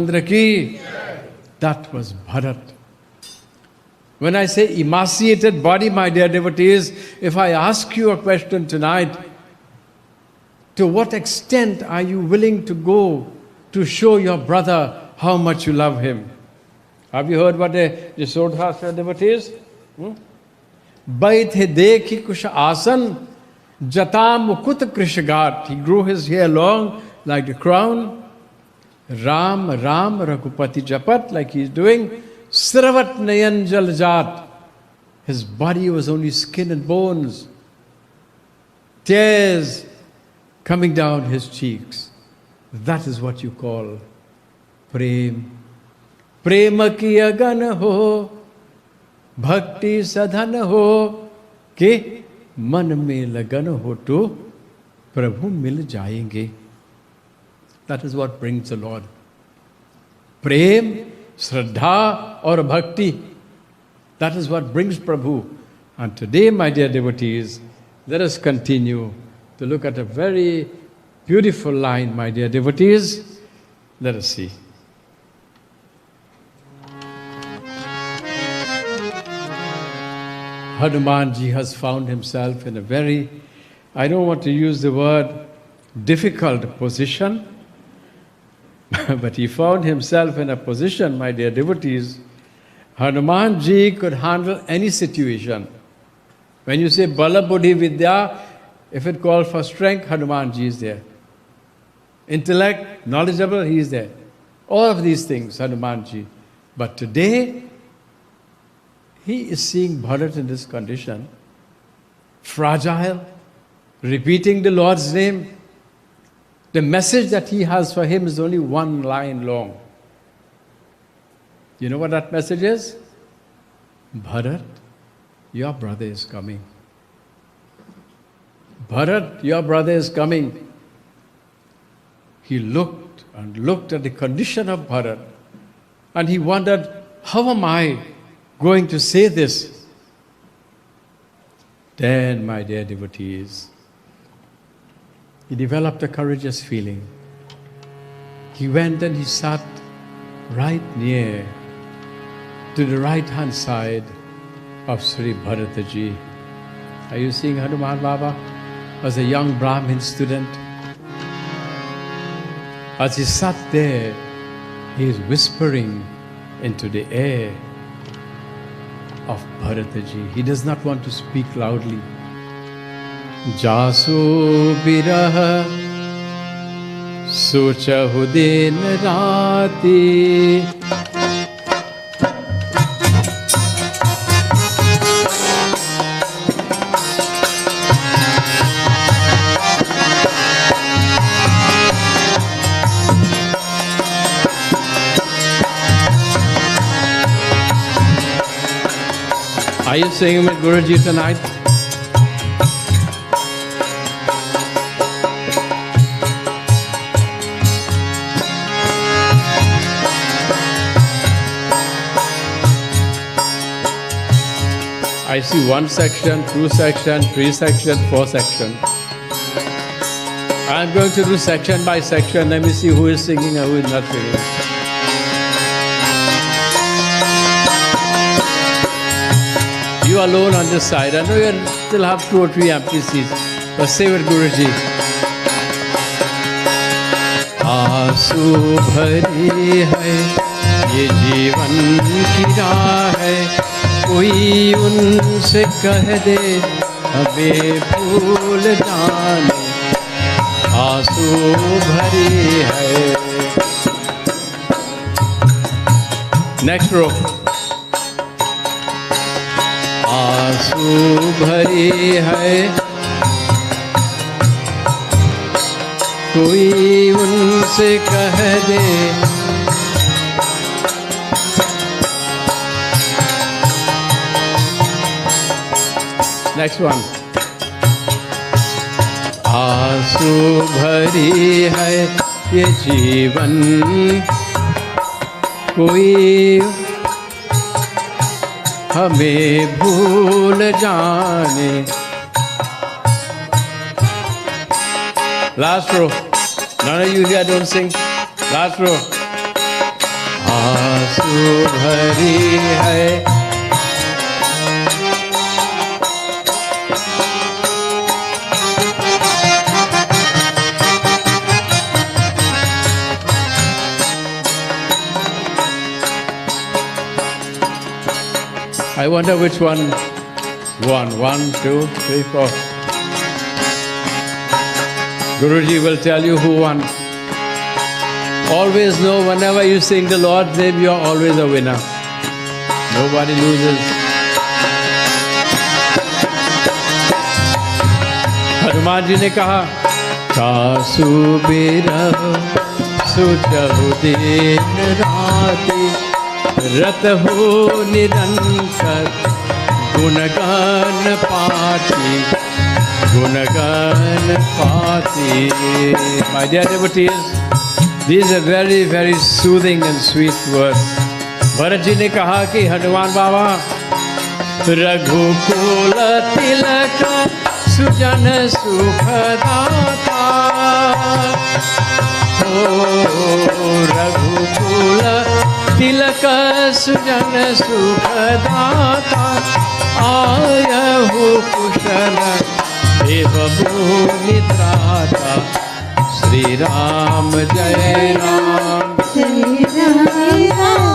Ramachandra ki. That was Bharat. When I say emaciated body, my dear devotees, if I ask you a question tonight, to what extent are you willing to go to show your brother how much you love him? Have you heard what the Sodha said, devotees? Baithe dekhi kush asan, jata mukut krishgat. He grew his hair long like the crown. Ram, Ram, Raghupati Japat, like he's doing. Sravat nayan jaljat. His body was only skin and bones. Tears coming down his cheeks. That is what you call prem. Prema ki agan ho, bhakti sadhan ho, ke man mein lagan ho to Prabhu mil jayenge. That is what brings the Lord. Prem, Shraddha or Bhakti. That is what brings Prabhu. And today, my dear devotees, let us continue to look at a very beautiful line, my dear devotees. Let us see. Hanumanji has found himself in a very, I don't want to use the word difficult position, but he found himself in a position, my dear devotees. Hanumanji could handle any situation. When you say Bala Buddhi Vidya, if it calls for strength, Hanumanji is there. Intellect, knowledgeable, he is there. All of these things, Hanumanji. But today, he is seeing Bharat in this condition, fragile, repeating the Lord's name. The message that he has for him is only one line long. You know what that message is? Bharat, your brother is coming. Bharat, your brother is coming. He looked and looked at the condition of Bharat, and he wondered, how am I going to say this? Then, my dear devotees, he developed a courageous feeling. He went and he sat right near to the right-hand side of Sri Bharataji. Are you seeing Hanuman Baba as a young Brahmin student? As he sat there, he is whispering into the air of Bharataji. He does not want to speak loudly. Jasu birah sochahu din rati. Are you singing with Guruji tonight? I see 1 section, 2 section, 3 section, 4 section. I'm going to do section by section. Let me see who is singing and who is not singing. You alone on this side. I know you still have 2 or 3 empty seats. But say with Guruji. आंसू भरी है ये जीवन की राह है कोई उनसे कह दे हमें भूल जाने आंसू भरी है नेक्स्ट रो आंसू भरी है कोई उनसे कह दे नेक्स्ट वन आंसू भरी है ये जीवन कोई हमें भूल जाने Last row. None of you here don't sing. Last row. आंसू भरी है। I wonder which one won. 1, 2, 3, 4. Guruji will tell you who won. Always know whenever you sing the Lord's name, you are always a winner. Nobody loses. Hanuman ji ने कहा सासु बिरह सुचहु दिन राति रतहु निरंतर गुणगान पाती गुणगान पाती। My dear devotees, these are very, very soothing and sweet words. Bharat ji ने कहा कि हनुमान बाबा रघुकुल तिलक सुजन सुखदाता, रघुकुल तिलक सुजन सुखदाता, आयहु कुशल देवभूमि त्राता। श्री राम जय राम, श्री राम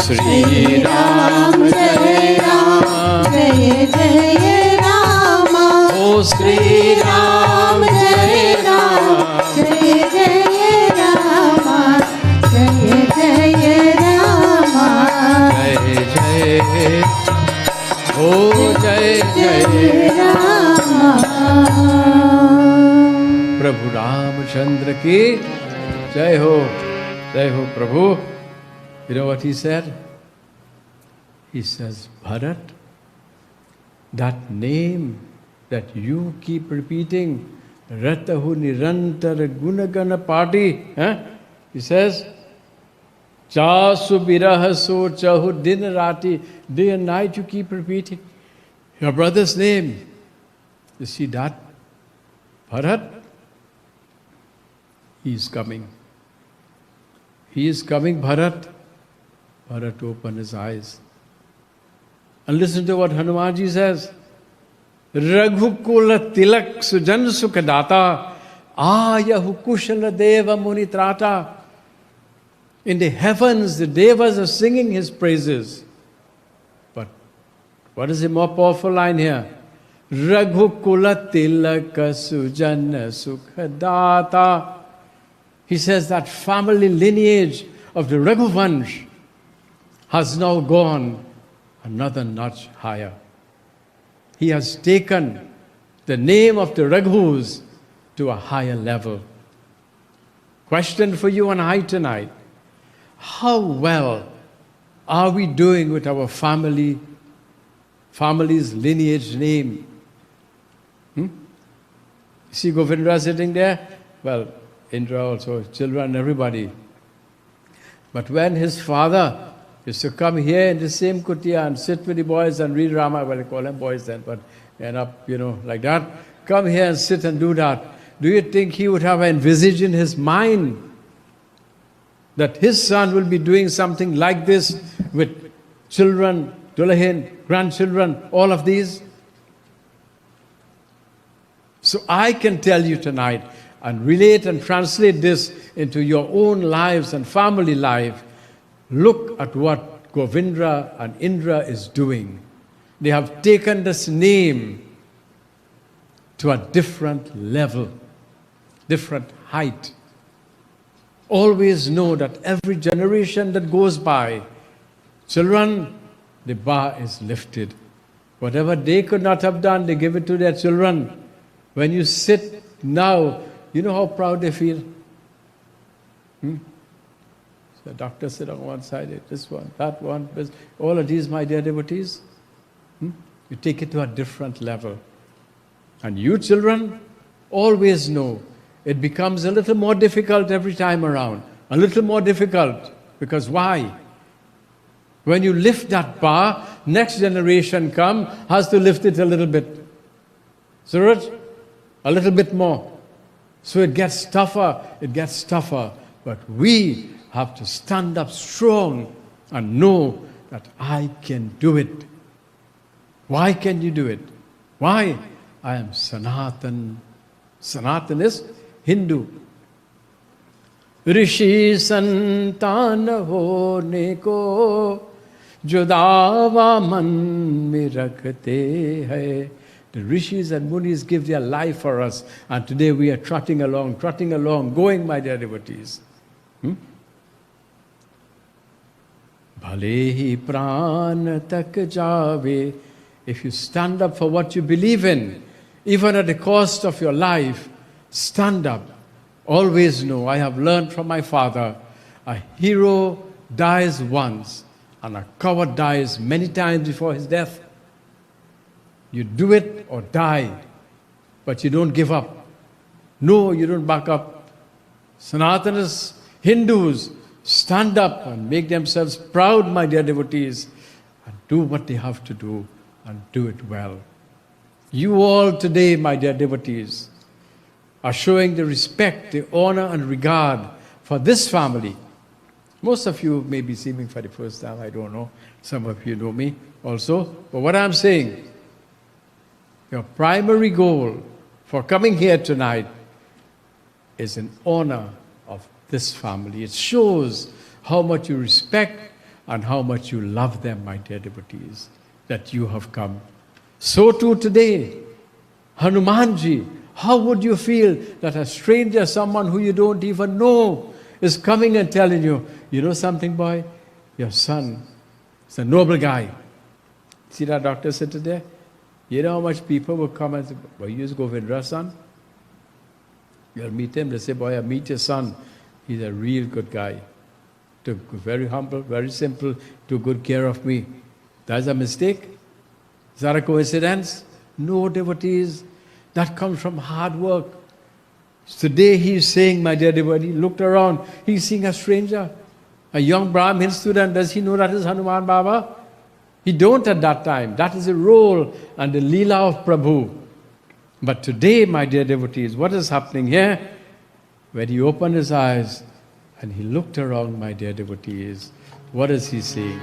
श्री राम जय राम, जय जय राम। ओ श्री राम जय राम, जय जय राम, जय जय राम, जय जय, ओ जय जय राम। प्रभु रामचंद्र की जय हो प्रभु। You know what he said? He says, Bharat, that name that you keep repeating, Ratahu Nirantara Gunagana Party, he says, Chasu Biraha So Chahu Din Rati, day and night you keep repeating your brother's name. You see that? Bharat, he is coming. He is coming, Bharat. Bharat opened his eyes. And listen to what Hanumanji says. Raghukula tilak sujan sukadata ayahu kushala deva munitrata. In the heavens, the devas are singing his praises. But what is the more powerful line here? Raghukula tilak sujan sukadata. He says that family lineage of the Raghuvansh has now gone another notch higher. He has taken the name of the Raghus to a higher level. Question for you and I tonight. How well are we doing with our family's lineage name? See Govindra sitting there? Well, Indra also, children, everybody. But when his father used to come here in the same kutia and sit with the boys and read Rama, well, I call them boys then, but end up, like that, come here and sit and do that. Do you think he would have envisaged in his mind that his son will be doing something like this with children, Dulahin, grandchildren, all of these? So I can tell you tonight, and relate and translate this into your own lives and family life. Look at what Govindra and Indra is doing. They have taken this name to a different level, different height. Always know that every generation that goes by, children, the bar is lifted. Whatever they could not have done, they give it to their children. When you sit now, you know how proud they feel? So the doctor sit on one side, this one, that one, all of these, my dear devotees. You take it to a different level. And you children always know it becomes a little more difficult every time around. A little more difficult. Because why? When you lift that bar, next generation has to lift it a little bit. Suraj, a little bit more. So it gets tougher, but we have to stand up strong and know that I can do it. Why can you do it? Why? I am Sanatan. Sanatan is Hindu. Rishi santan hone ko judawa man mein rakhte hai. The rishis and munis give their life for us, and today we are trotting along, going, my dear devotees. Bhale hi pran tak jaave. If you stand up for what you believe in, even at the cost of your life, stand up. Always know, I have learned from my father, a hero dies once and a coward dies many times before his death. You do it or die, but you don't give up. No, you don't back up. Sanatanas, Hindus, stand up and make themselves proud, my dear devotees, and do what they have to do and do it well. You all today, my dear devotees, are showing the respect, the honor and regard for this family. Most of you may be seeing me for the first time, I don't know. Some of you know me also. But what I'm saying, your primary goal for coming here tonight is in honor of this family. It shows how much you respect and how much you love them, my dear devotees, that you have come. So too today, Hanumanji, how would you feel that a stranger, someone who you don't even know, is coming and telling you, you know something, boy? Your son is a noble guy. See that doctor sitting there? You know how much people will come and say, boy, you is Govindra's son? You'll meet him, they say, boy, I meet your son. He's a real good guy. Took very humble, very simple, took good care of me. That's a mistake? Is that a coincidence? No, devotees. That comes from hard work. Today he is saying, my dear devotee, he looked around, he's seeing a stranger, a young Brahmin student. Does he know that is Hanuman Baba? He don't at that time. That is the role and the Leela of Prabhu. But today, my dear devotees, what is happening here? When he opened his eyes and he looked around, my dear devotees, what is he saying?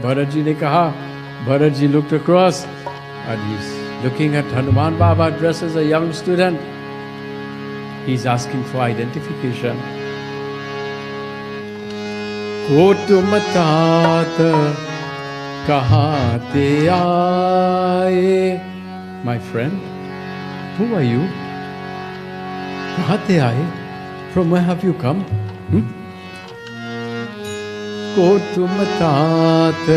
Bharat ji ne kaha. Bharat ji looked across and he's looking at Hanuman Baba dressed as a young student. He's asking for identification. Ko tum tat kahan te aaye? My friend, who are you? Kahan te aaye? From where have you come? Ko tum tat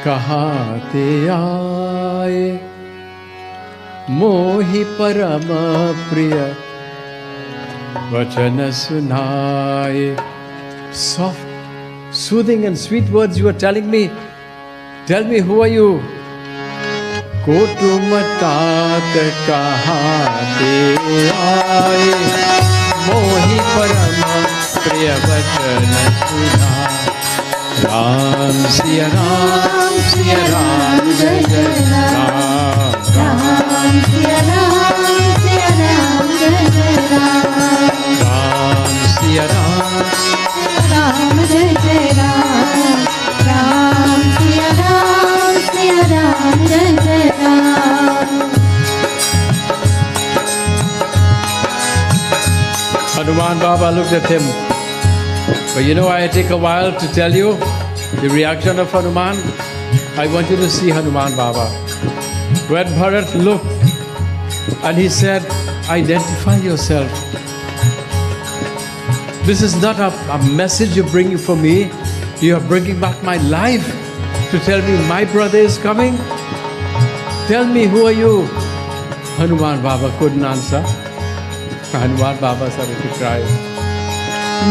kahan te aaye? Mohi param priya vachana sunaye. Soft, soothing and sweet words you are telling me. Tell me, who are you? Kotum tat kahan te aaye? Mohi param priya vachana sunaye. Ram Siya Ram, Siya Ram, Jai Jai Ram. Ram Siya Ram, Siya Ram, Jai Jai Ram. Ram Siya Ram, Ram Jai Jai Ram. Ram Siya Ram, Siya Ram, Jai Jai Ram. Hanuman Baba looked at him. But you know why I take a while to tell you the reaction of Hanuman? I want you to see Hanuman Baba. When Bharat looked and he said, identify yourself. This is not a message you're bringing for me. You are bringing back my life to tell me my brother is coming. Tell me, who are you? Hanuman Baba couldn't answer. Hanuman Baba started to cry.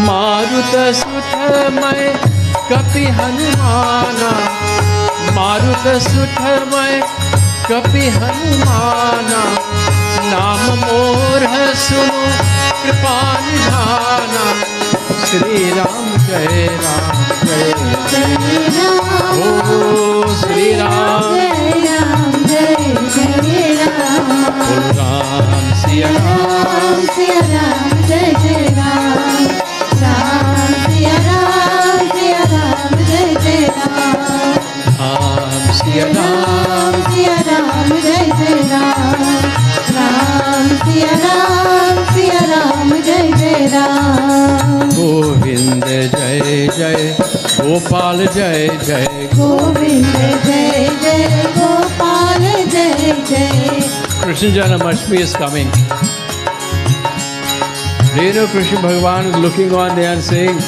Maruta Suthamay Kapi Hanumana. Maruta Suthamay Kapi Hanumana. Naam Mor hai suno kripa nidhana. Shri Ram Jai Ram Jai Jai Ram. Oh Shri Ram Jai Ram, Jai Jai Ram. बोलो राम सिया राम सिया राम जय जय राम राम सिया राम जय जय राम राम सिया राम जय जय राम राम सिया राम जय जय राम गोविंद जय जय गोपाल जय जय गोविंद जय जय गोपाल जय जय Krishna Janmashtami is coming. Do you know Krishna Bhagavan is looking on there and saying,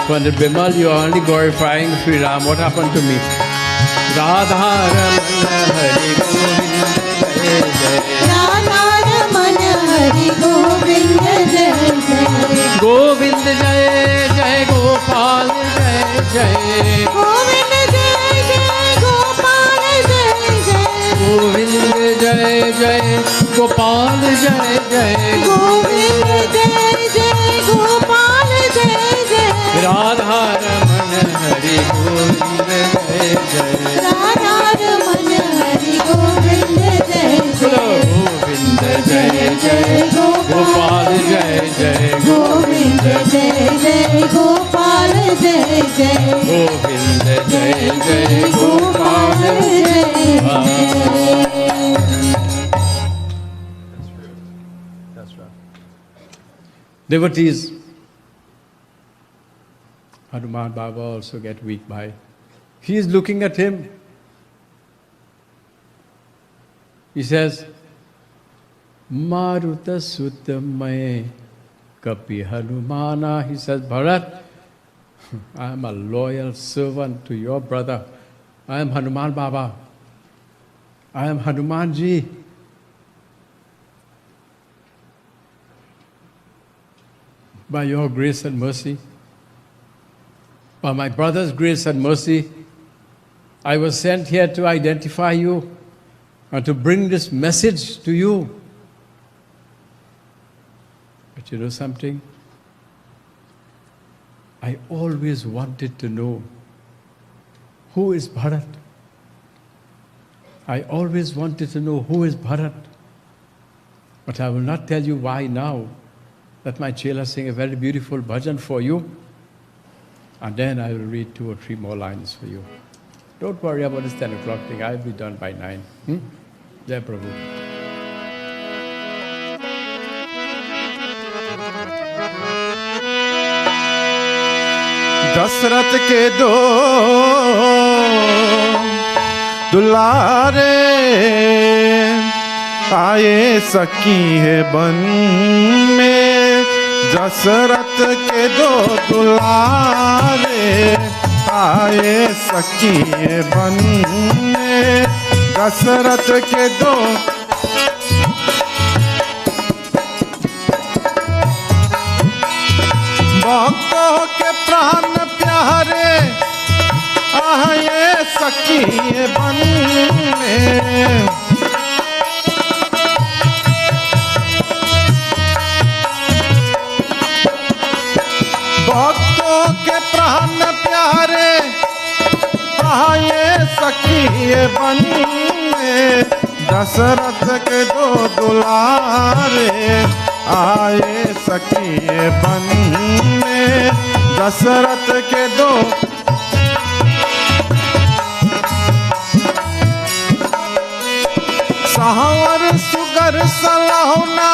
Pandit Bimal, you are only glorifying Sri Ram. What happened to me? Radha Ramana Hari Govinda Jai Jai. Radha Ramana Hari Govinda Jai Jai. Govinda Jai Jai Gopal Jai Jai. Govinda Jai Jai Gopal Jai Jai. Govinda Jai Jai Gopal Jai Jai. Govinda Jai Jai Gopal Jai Jai. Radha Ramana Hari Govinda Jai Jai. Radha Ramana Hari Govinda Jai Jai. Govinda Jai Jai Gopal Jai Jai. Govinda Jai Jai Gopal Jai Jai. Govinda Jai Jai Gopal Jai Jai. That's right. Devotees, Hanuman Baba also get weak by. He is looking at him. He says, Maruta Sutamay Kapi Hanumana. He says, Bharat, I am a loyal servant to your brother. I am Hanuman Baba. I am Hanumanji. By your grace and mercy, by my brother's grace and mercy, I was sent here to identify you and to bring this message to you. But you know something? I always wanted to know who is Bharat. I always wanted to know who is Bharat. But I will not tell you why now. Let my chela sing a very beautiful bhajan for you. And then I will read 2 or 3 more lines for you. Don't worry about this 10 o'clock thing. I'll be done by 9. Jai Prabhu. Dasharath के दो दुलारे आए सखी है बन में। दशरथ के दो दुलारे आए सखी है बन में। दशरथ के दो भक्तों के प्राण प्यारे आए सखी बन में। भक्तों के प्राण प्यारे आए सखी बन में। दशरथ के दो दुलारे आए सखी बन में। दशरथ के दो सहावर सुगर सलहोना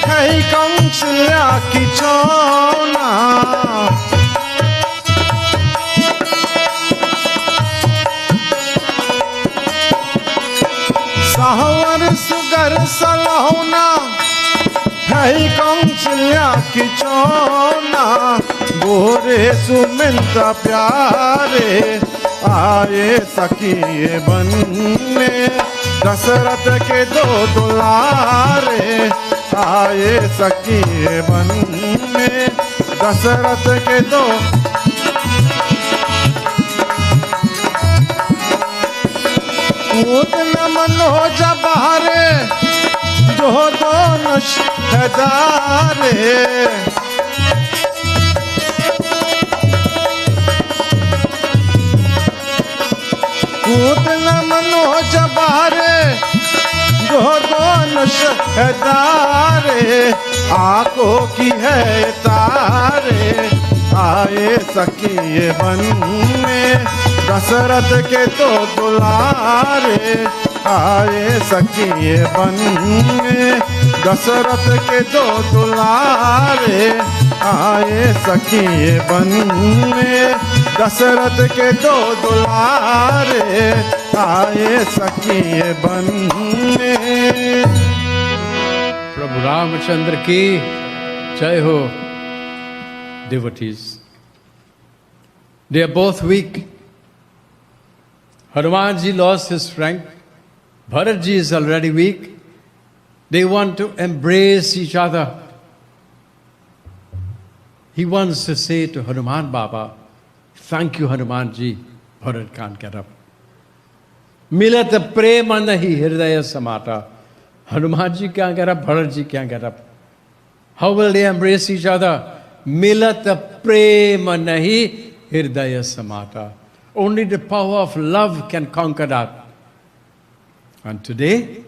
है कौशल्या की चौना। सहावर सुगर सलहोना है कौशल्या की चौना। गोरे सुमिंद्र प्यारे आए सखी बन में। दशरथ के दो दुलारे आए सखी बन में। दशरथ के दो पूतना मनोज बहारे दो दोनों हजारे। पूतना मनोज बहारे दो जो दोनों शहदारे आंखों की है तारे आए सखी बन में दशरथ के तो दुलारे आए सखी बन में दशरथ के दो दुलारे आए सखी बन में दशरथ के दो दुलारे आए सखी बन में। प्रभु रामचंद्र की जय हो। Devotees, they are both weak. Hanuman ji lost his strength. Bharat ji is already weak. They want to embrace each other. He wants to say to Hanuman Baba, thank you Hanuman ji. Bharat can't get up. Milat prema nahi hirdaya samata. Hanuman ji can't get up, Bharat ji can't get up. How will they embrace each other? Milat prema nahi hirdaya samata. Only the power of love can conquer that. And today,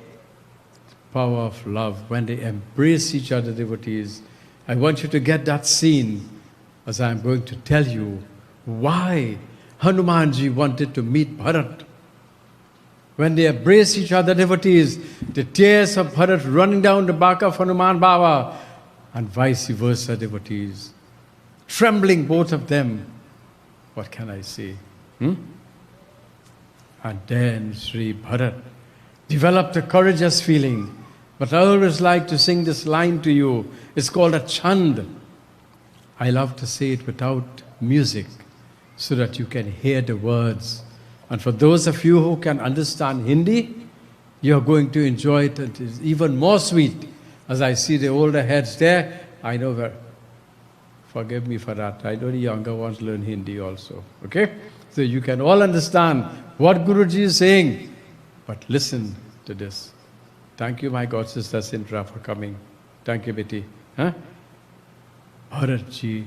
power of love, when they embrace each other, devotees, I want you to get that scene as I am going to tell you why Hanumanji wanted to meet Bharat. When they embrace each other, devotees, the tears of Bharat running down the back of Hanuman Baba, and vice versa, devotees. Trembling, both of them. What can I say? And then Sri Bharat developed a courageous feeling. But I always like to sing this line to you. It's called a chand. I love to say it without music so that you can hear the words. And for those of you who can understand Hindi, you're going to enjoy it. It is even more sweet. As I see the older heads there, I know where. Forgive me for that. I know the younger ones learn Hindi also. Okay? So you can all understand what Guruji is saying. But listen to this. Thank you, my God sister Sintra, for coming. Thank you, Betty. Huh? Bharatji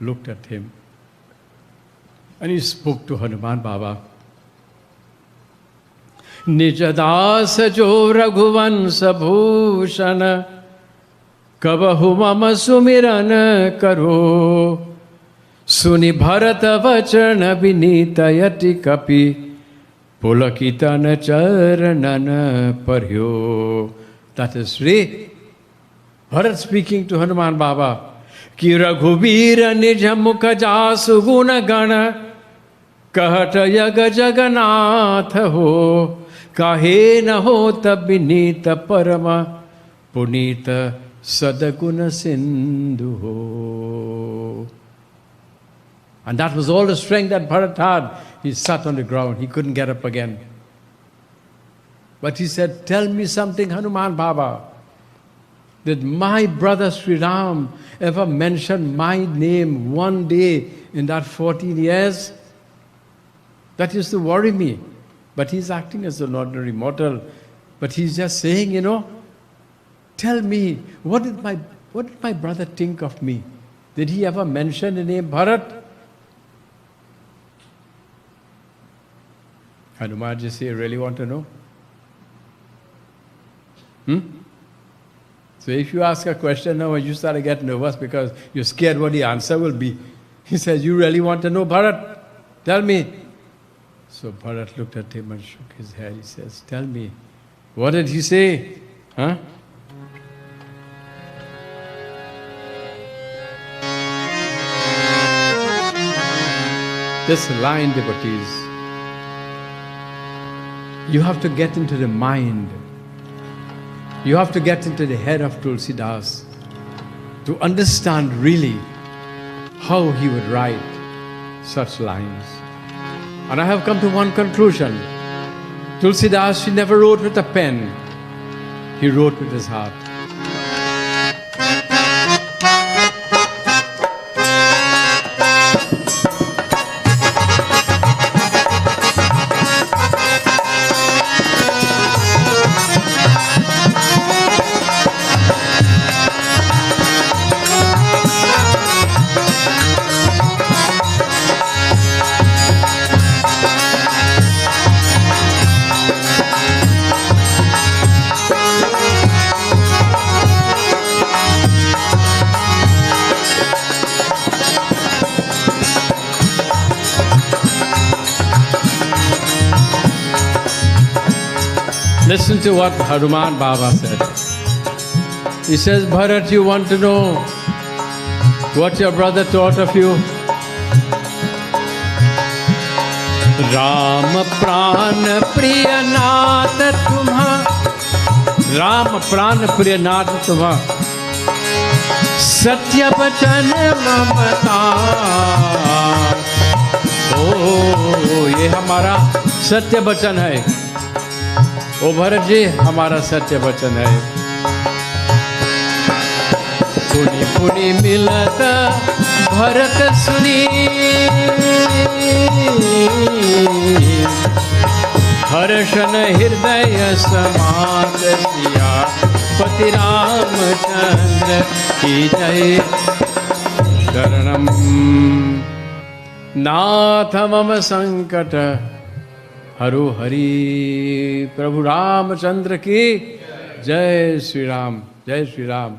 looked at him and he spoke to Hanuman Baba. Nijadas jo Raghuvansh bhushan kabahu mama sumiran karo suni Bharat vachana vinitayati kapi pulakitana charanan paryo. That is Sri Bharat speaking to Hanuman Baba. Ki Raghuvira nija mukha jasu guna gana kahat yaga jaganath ho kahe na ho tabinita parama punita sadaguna sindhu ho. And that was all the strength that Bharat had. He sat on the ground. He couldn't get up again. But he said, tell me something, Hanuman Baba. Did my brother Sri Ram ever mention my name one day in that 14 years? That used to worry me. But he's acting as an ordinary mortal. But he's just saying, tell me, what did my brother think of me? Did he ever mention the name Bharat? Hanumanji say, you really want to know? So if you ask a question now, you start to get nervous because you're scared what the answer will be. He says, you really want to know Bharat? Tell me. So Bharat looked at him and shook his head. He says, tell me. What did he say? Huh? This line, devotees, you have to get into the mind. You have to get into the head of Tulsidas to understand really how he would write such lines. And I have come to one conclusion. Tulsidas, he never wrote with a pen. He wrote with his heart. Listen to what Hanuman Baba said. He says, Bharat, you want to know what your brother taught of you? Ram pran priya nath tumha, Ram pran priya nath tumha, Satya bachan mamata. Oh, ये हमारा सत्य बचन है. ओ भरत जी, हमारा सत्य वचन है. पुनि पुनि मिलत भरत सुनी, हर्षण हृदय समात सिया पति रामचंद्र की जय. शरणम नाथ मम संकट हरो हरि. प्रभु रामचंद्र की जय श्री राम, जय Shri Ram.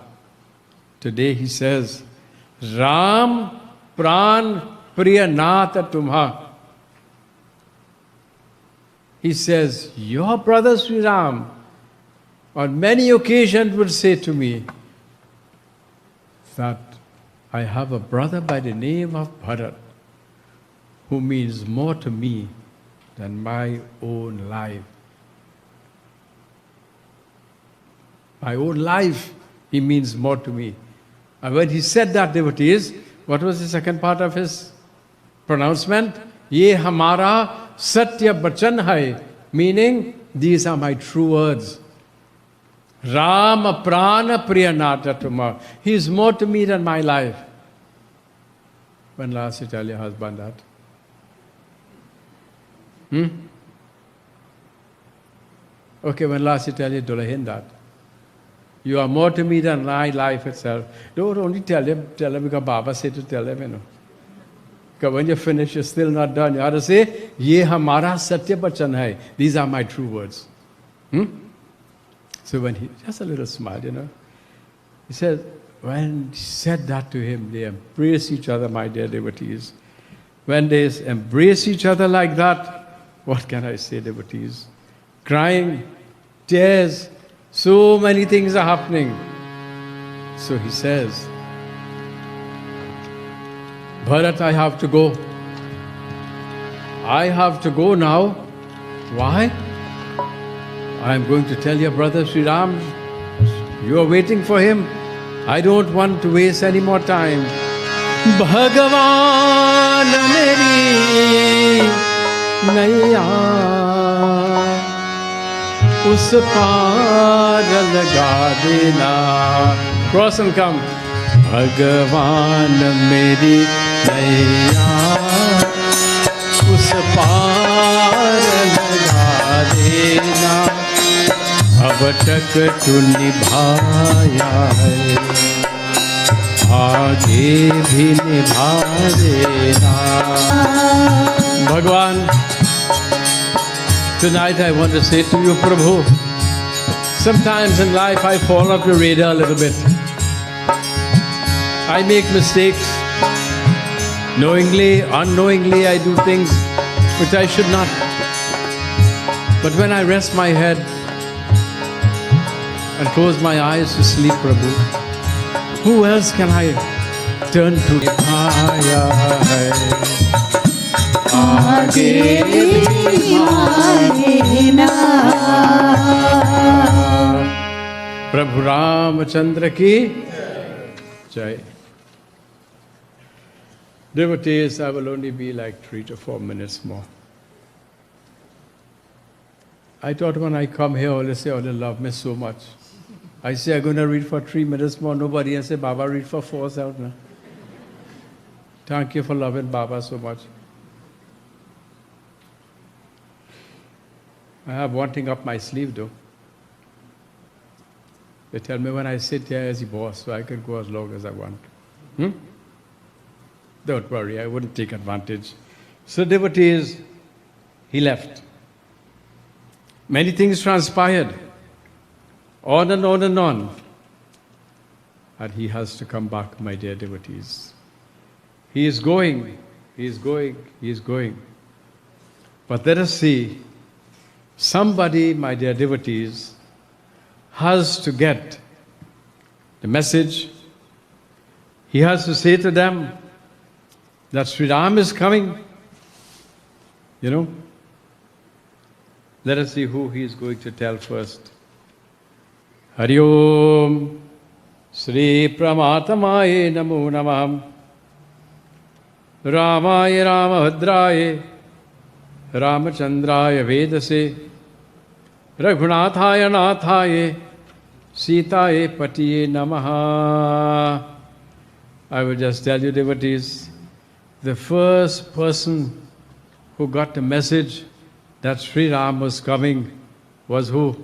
Today he says, Ram pran priya nath tumha. He says, your brother Sri Ram on many occasions would say to me that I have a brother by the name of Bharat who means more to me than my own life. My own life, he means more to me. And when he said that, devotees, what was the second part of his pronouncement? Ye hamara satya bachan hai, meaning these are my true words. Ram prana priya natatuma. He is more to me than my life. When last you tell your husband that? Okay, when last you tell your Dulahin that? You are more to me than my life itself. Don't only tell him because Baba said to tell him, Because when you finish, you're still not done. You have to say, Ye hamara satya bachan hai. These are my true words. So when he, just a little smile, He said, when he said that to him, they embrace each other, my dear devotees. When they embrace each other like that, what can I say, devotees? Crying, tears, so many things are happening. So he says, Bharat, I have to go. I have to go now. Why? I am going to tell your brother Sri Ram, you are waiting for him. I don't want to waste any more time. Bhagavan meri naiya us paar laga dena. Cross and come. Bhagavan meri naiya us paar laga dena. अब तक तू निभाया है, आगे भी निभा देना. Bhagwan, tonight I want to say to you, Prabhu, sometimes in life I fall off the radar a little bit. I make mistakes. Knowingly, unknowingly I do things which I should not. But when I rest my head and close my eyes to sleep, Prabhu, who else can I turn to? Prabhu Ramachandra ki jai. Devotees, I will only be like 3 to 4 minutes more. I thought when I come here, all they say, oh, they love me so much. I say, I'm going to read for 3 minutes more. Nobody else say, Baba, read for 4 out now. Thank you for loving Baba so much. I have one thing up my sleeve, though. They tell me when I sit here as the boss, so I can go as long as I want. Don't worry, I wouldn't take advantage. So devotees, he left. Many things transpired. On and on and on. And he has to come back, my dear devotees. He is going, he is going, he is going. But let us see somebody, my dear devotees, has to get the message. He has to say to them that Sri Ram is coming. Let us see who he is going to tell first. Hari Om Sri Pramatamaye Namo Namah Ramaya Ramabhadraye Ramachandraya Vedase Raghunathaya Nathaye Sitaye Patiye Namaha. I will just tell you, devotees, the first person who got the message that Sri Ram was coming was who?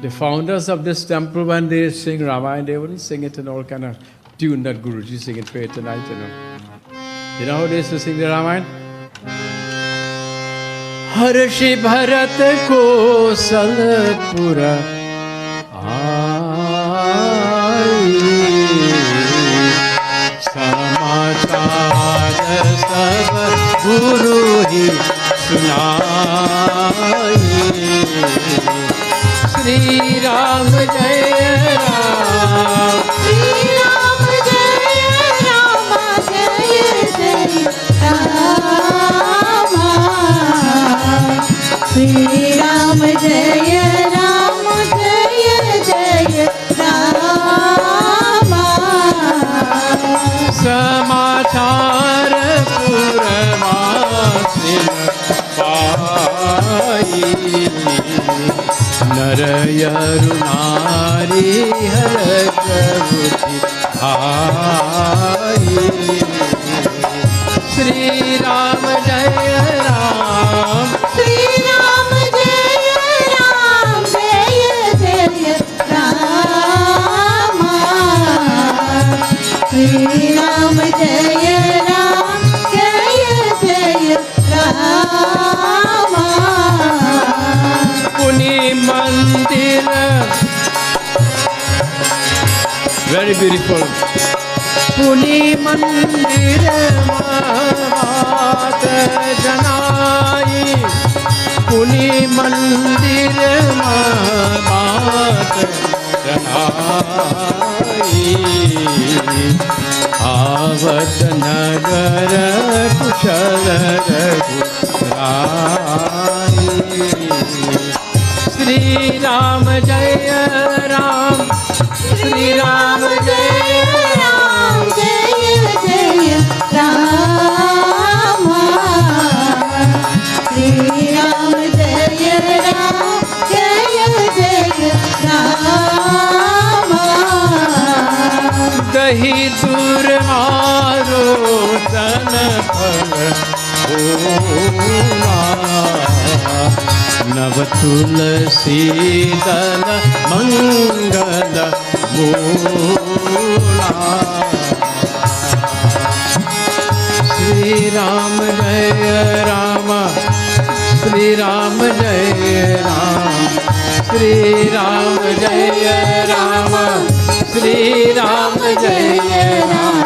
The founders of this temple, when they sing Ramayana, they wouldn't sing it in all kind of tune that Guruji sing it for tonight, You know how they used to sing the Ramayana? Harshi Bharat ko salpura समाचार सब गुरु ही सुनाए श्री राम जय राम श्री राम जय राम जय जय राम श्री राम जय राम जय जय राम समाचार पुरवासिन पाई नर यरु नारी हर प्रभुति आई श्री राम जय राम श्री राम जय राम जय जय राम श्री राम जय राम जय जय राम पुनि मंदिर very beautiful पुनि मंदिर मात जनाई पुनि मंदिर मात जनाई आवत नगर कुशल रघुराई श्री राम जय राम श्री राम जय राम जय जय राम श्री राम जय राम जय जय राम दही दूर मारो तन फल नव तुलसी दल मंगल मूला श्री राम जय राम श्री राम जय राम श्री राम जय राम श्री राम जय राम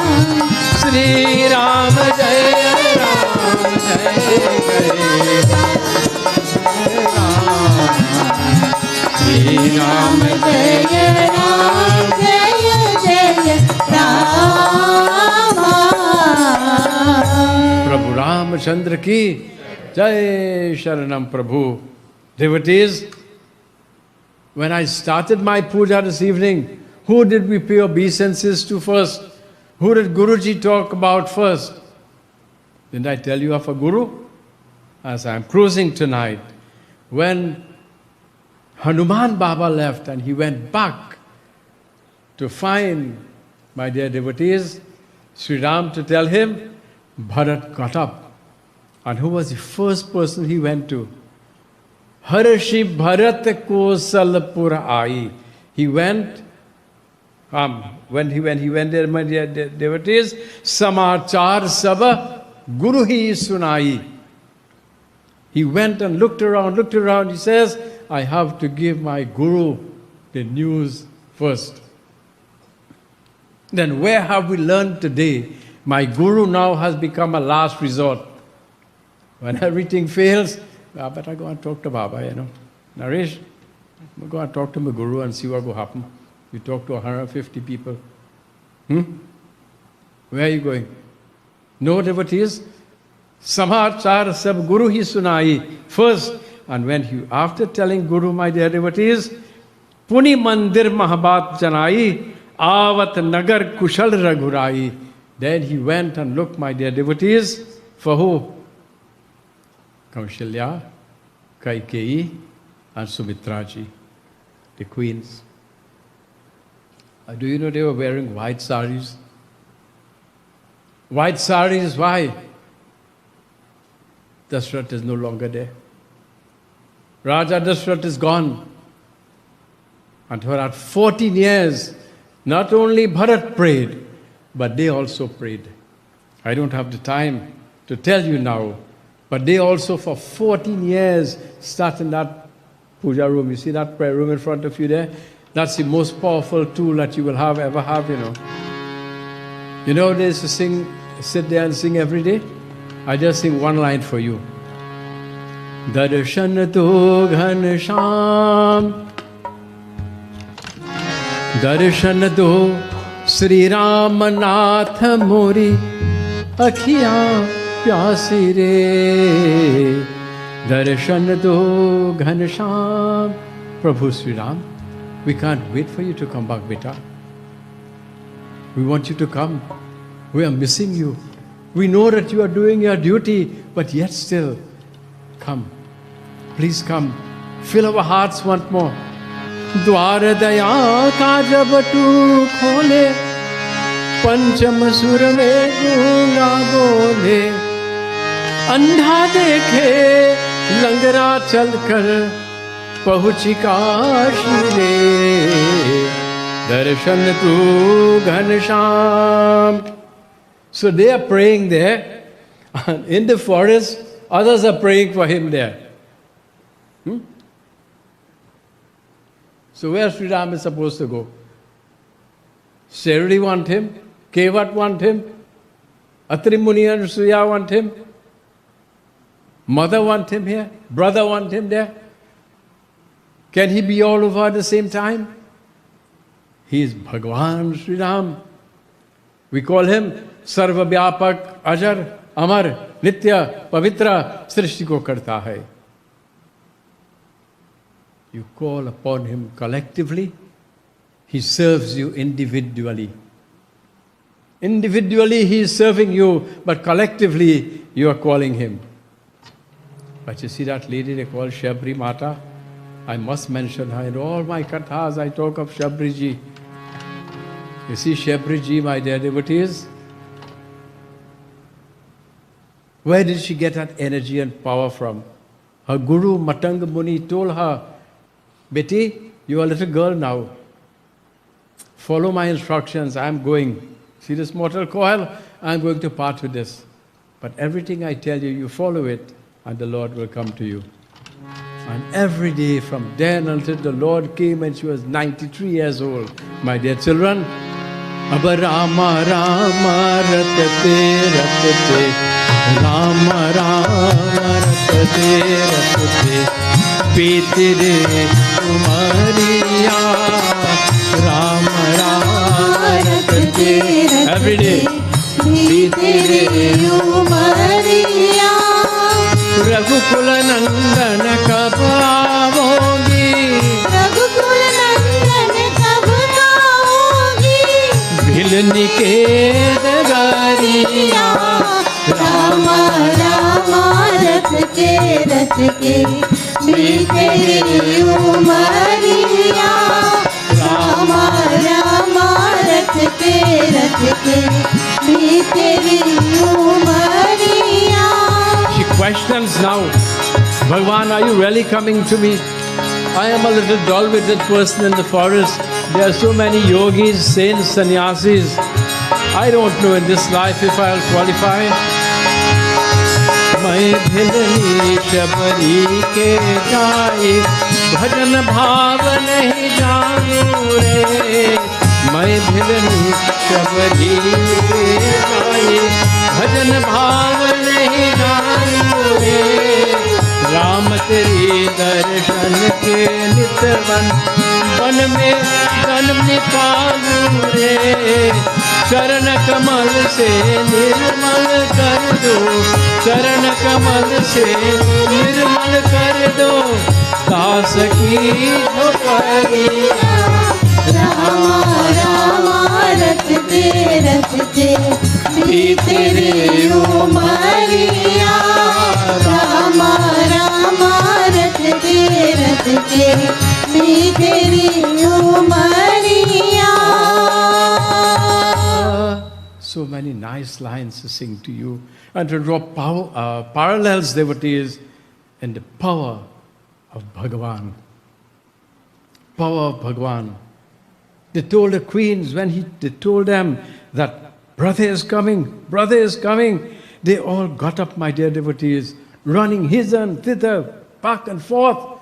श्री राम जय राम जय जय श्री राम जय राम जय जय राम प्रभु रामचंद्र की जय शरणम प्रभु. Devotees, when I started my puja this evening, who did we pay obeisances to first? Who did Guruji talk about first? Didn't I tell you of a Guru? As I am cruising tonight, when Hanuman Baba left and he went back to find, my dear devotees, Sri Ram to tell him, Bharat got up. And who was the first person he went to? Harshi Bharat ko salpura aayi. He went, when he went there, my dear devotees, samachar sab guru hi sunai. He went and looked around. He says, I have to give my guru the news first. Then where have we learned today My guru now has become a last resort. When everything fails, I better go and talk to Baba, you know. Naresh, go and talk to my guru and see what will happen. You talk to 150 people. Where are you going? No devotees? Samachar sab guru hi sunai. First, and when you, after telling Guru, my dear devotees, Puni mandir mahabat janai, avat nagar kushal raghurai. Then he went and looked, my dear devotees, for who? Kaushalya, Kaikeyi, and Sumitraji, the queens. Do you know they were wearing white saris? White saris, why? Dashrath is no longer there. Raja Dashrath is gone. And for that 14 years, not only Bharat prayed, but they also prayed. I don't have the time to tell you now, but they also for 14 years sat in that puja room. You see that prayer room in front of you there? That's the most powerful tool that you will ever have, you know. You know, they used to sing, sit there and sing every day. I just sing one line for you. Darshan to ghan sham, darshan do Sri Ram Nath Mori, akhiyan pyasi re. Darshan do ghan sham. Prabhu Sri Ram, we can't wait for you to come back, beta. We want you to come. We are missing you. We know that you are doing your duty, but yet still, come. Please come. Fill our hearts once more. Dwar daya ka jab tu khole, pancham sur mein gunga bole, andha dekhe langara chal kar pahuchi kashi re, darshan tu ghansham. So they are praying there, and in the forest, others are praying for him there. So where Sri Ram is supposed to go? Sherdi want him, Kevat want him, Atri Muni and Suya want him, mother want him here, brother want him there. Can he be all over at the same time? He is Bhagwan Sri Ram. We call him Sarva Vyapak, Ajar, Amar, Nitya, Pavitra, Srishti ko karta hai. You call upon him collectively, he serves you individually. Individually he is serving you, but collectively you are calling him. But you see that lady they call Shabri Mata? I must mention her. In all my kathas I talk of Shabri ji. You see Shabri ji, my dear devotees? Where did she get that energy and power from? Her guru Matanga Muni told her, Betty, you are a little girl now. Follow my instructions, I am going. See this mortal coil? I am going to part with this. But everything I tell you, you follow it, and the Lord will come to you. And every day from then until the Lord came and she was 93 years old. My dear children, Abba Rama Rama Ratate Ratate Rama Rama Ratate Ratate Pitire Umariya Rama Rama Ratate. Every day Pitire Umariya Raghukula Nandana Kapavogi Raghukula Nandana Kapavogi Bhilni ke dagariya Rama Rama Ratate Bite Umariya Rama Rama Ratate Bite Umariya. She questions now, Bhagavan, are you really coming to me? I am a little dull-witted person in the forest. There are so many yogis, saints, sannyasis. I don't know in this life if I'll qualify. मैं भिलनी शबरी के जाए भजन भाव नहीं जानू रे मैं भिलनी शबरी गाए, भजन भाव नहीं जाऊं रे, राम तेरी दर्शन के नित वन में जन्म निकालूं रे, चरण कमल से निर्मल कर दो, चरण कमल से निर्मल कर दो, दास की झोपड़िया। रामा रामा रटते रटते बीते रे उमरिया, रामा रामा रटते रटते बीते रे Umaria. So many nice lines to sing to you and to draw parallels, devotees, in the power of Bhagavan. Power of Bhagavan. They told the queens they told them that brother is coming, they all got up, my dear devotees, running hither and thither, back and forth.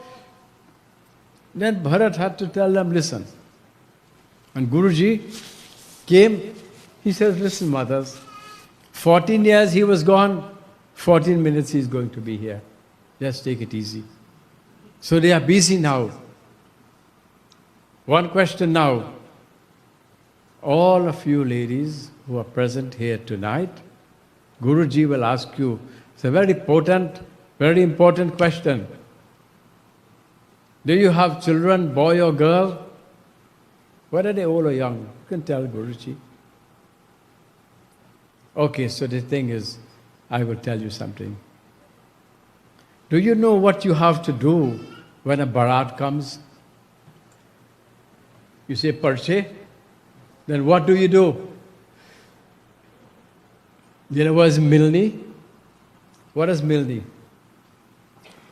Then Bharat had to tell them, listen. And Guruji came, he says, listen, mothers, 14 years he was gone, 14 minutes he's going to be here. Just take it easy. So they are busy now. One question now. All of you ladies who are present here tonight, Guruji will ask you, it's a very important question. Do you have children, boy or girl? Whether they old or young, you can tell Guruji. Okay, so the thing is, I will tell you something. Do you know what you have to do when a Bharat comes? You say, Parche? Then what do? You know what is Milni? What is Milni?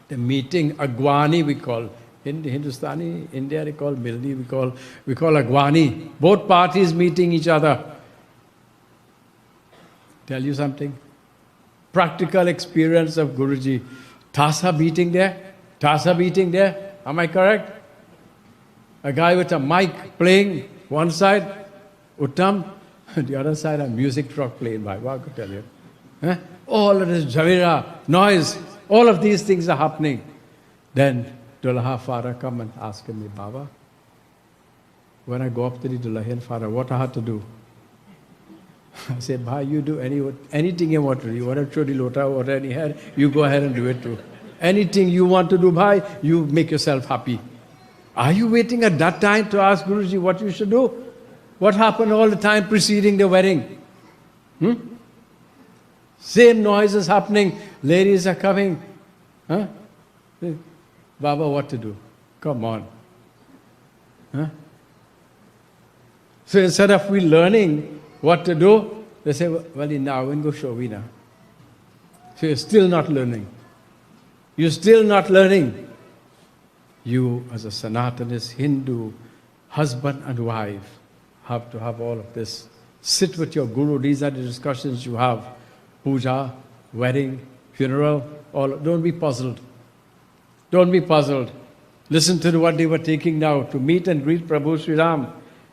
The meeting, Agwani we call. In Hindustani, India they call Milni, we call Agwani. Both parties meeting each other. Tell you something. Practical experience of Guruji. Tasa beating there. Am I correct? A guy with a mic playing one side, Uttam, the other side a music truck playing by. What could tell you? All of this javira, noise, all of these things are happening. Then Dulaha father come and ask me, Baba, when I go up to the Dulahan father, what I have to do? I said, Bhai, you do anything you want to do. You want to throw the lota or any hair, you go ahead and do it too. Anything you want to do, Bhai, you make yourself happy. Are you waiting at that time to ask Guruji what you should do? What happened all the time preceding the wedding? Same noise is happening. Ladies are coming. Baba, what to do? Come on. So instead of we learning what to do, they say, well, now we go show now. So you're still not learning. You, as a Sanatanist, Hindu, husband and wife, have to have all of this. Sit with your Guru. These are the discussions you have. Puja, wedding, funeral, all. Don't be puzzled. Listen to what they were taking now to meet and greet Prabhu Sri Ram.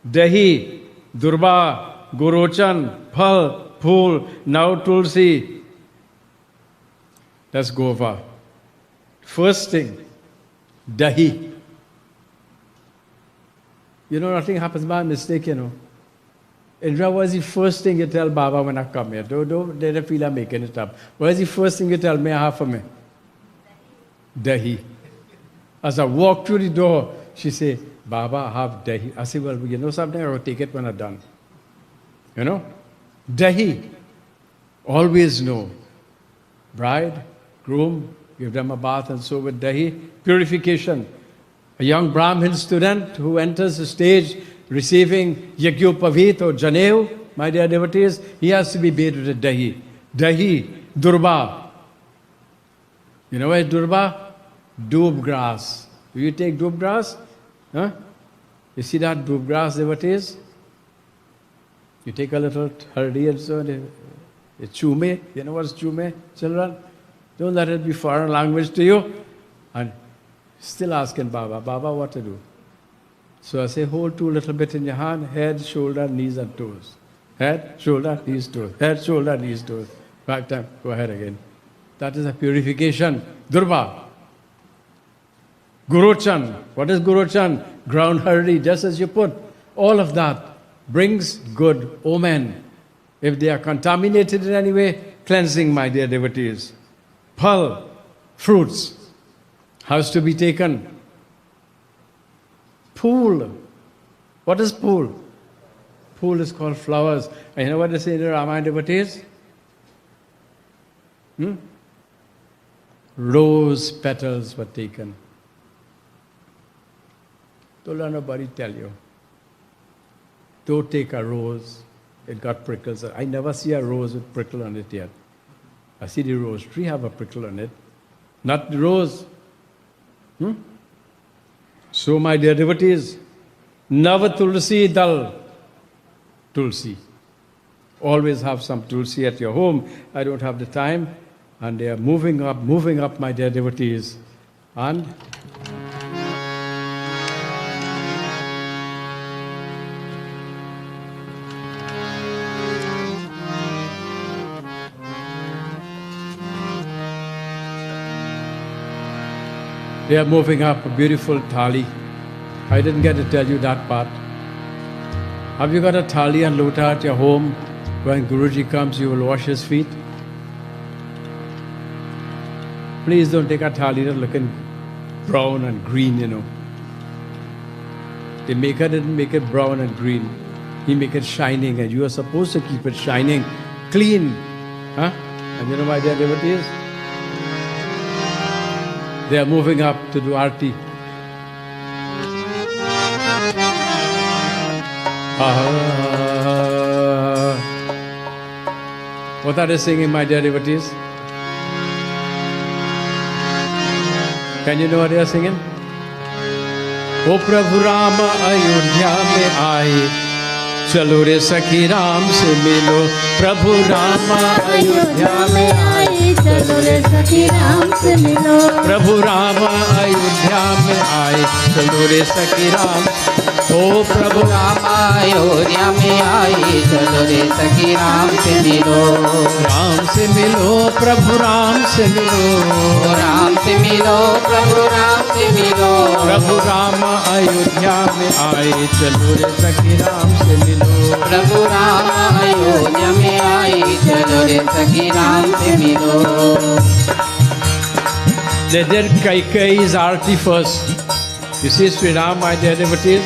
Dahi, Durba, Gurochan, Phal, Phool, now Tulsi. That's Gova. First thing, Dahi. You know, nothing happens by mistake, you know. Indra, what is the first thing you tell Baba when I come here? Don't let her feel I'm making it up. What is the first thing you tell me I have for me? Dahi. As I walk through the door, she say, Baba, I have dahi. I say, well, you know something? I will take it when I'm done. You know? Dahi. Always know. Bride, groom, give them a bath and so with dahi. Purification. A young Brahmin student who enters the stage receiving Yagyopavit or Janev, my dear devotees, he has to be bathed with dahi. Dahi, durba. You know what is durba? Doob grass. Do you take doob grass? Huh? You see that doob grass, devotees? You take a little hardi and so on. Chume. You know what's chume, children? Don't let it be foreign language to you. And still asking Baba, Baba, what to do? So I say, hold two little bit in your hand, head, shoulder, knees and toes. Head, shoulder, knees, toes. Head, shoulder, knees, toes. 5 times. Go ahead again. That is a purification. Durva. Gurochan. What is Gurochan? Ground hardi, just as you put. All of that brings good omen. If they are contaminated in any way, cleansing, my dear devotees. Phal, fruits. How's to be taken? Pool. What is pool? Pool is called flowers. And you know what they say in the Ramayana, devotees? Rose petals were taken. Don't let nobody tell you. Don't take a rose. It got prickles. I never see a rose with prickle on it yet. I see the rose tree have a prickle on it. Not the rose. So, my dear devotees, Nava Tulsi Dal. Tulsi. Always have some Tulsi at your home. I don't have the time. And they are moving up, my dear devotees. And they are moving up a beautiful thali. I didn't get to tell you that part. Have you got a thali and lota at your home? When Guruji comes, you will wash his feet. Please don't take a thali that's looking brown and green, you know. The maker didn't make it brown and green. He made it shining, and you are supposed to keep it shining, clean. And you know, my dear devotees, they are moving up to do Arti. What are they singing, my dear devotees? Can you know what they are singing? O Prabhu Rama Ayodhya mein aaye, चलो रे सखी राम से मिलो प्रभु रामा अयोध्या में आए चलो रे सखी राम से मिलो प्रभु रामा अयोध्या में आए चलो रे सखी राम ओ प्रभु रामा अयोध्या में आए चलो रे सखी राम से मिलो प्रभु राम से मिलो राम से मिलो प्रभु राम से मिलो प्रभु रामा अयोध्या में आए चलो रे सखी राम से मिलो प्रभु राम अयोध्या में आए चलो रे सखी राम से मिलो. They did Kaikeyi's Arti first. You see Sri Ram, my dear devotees?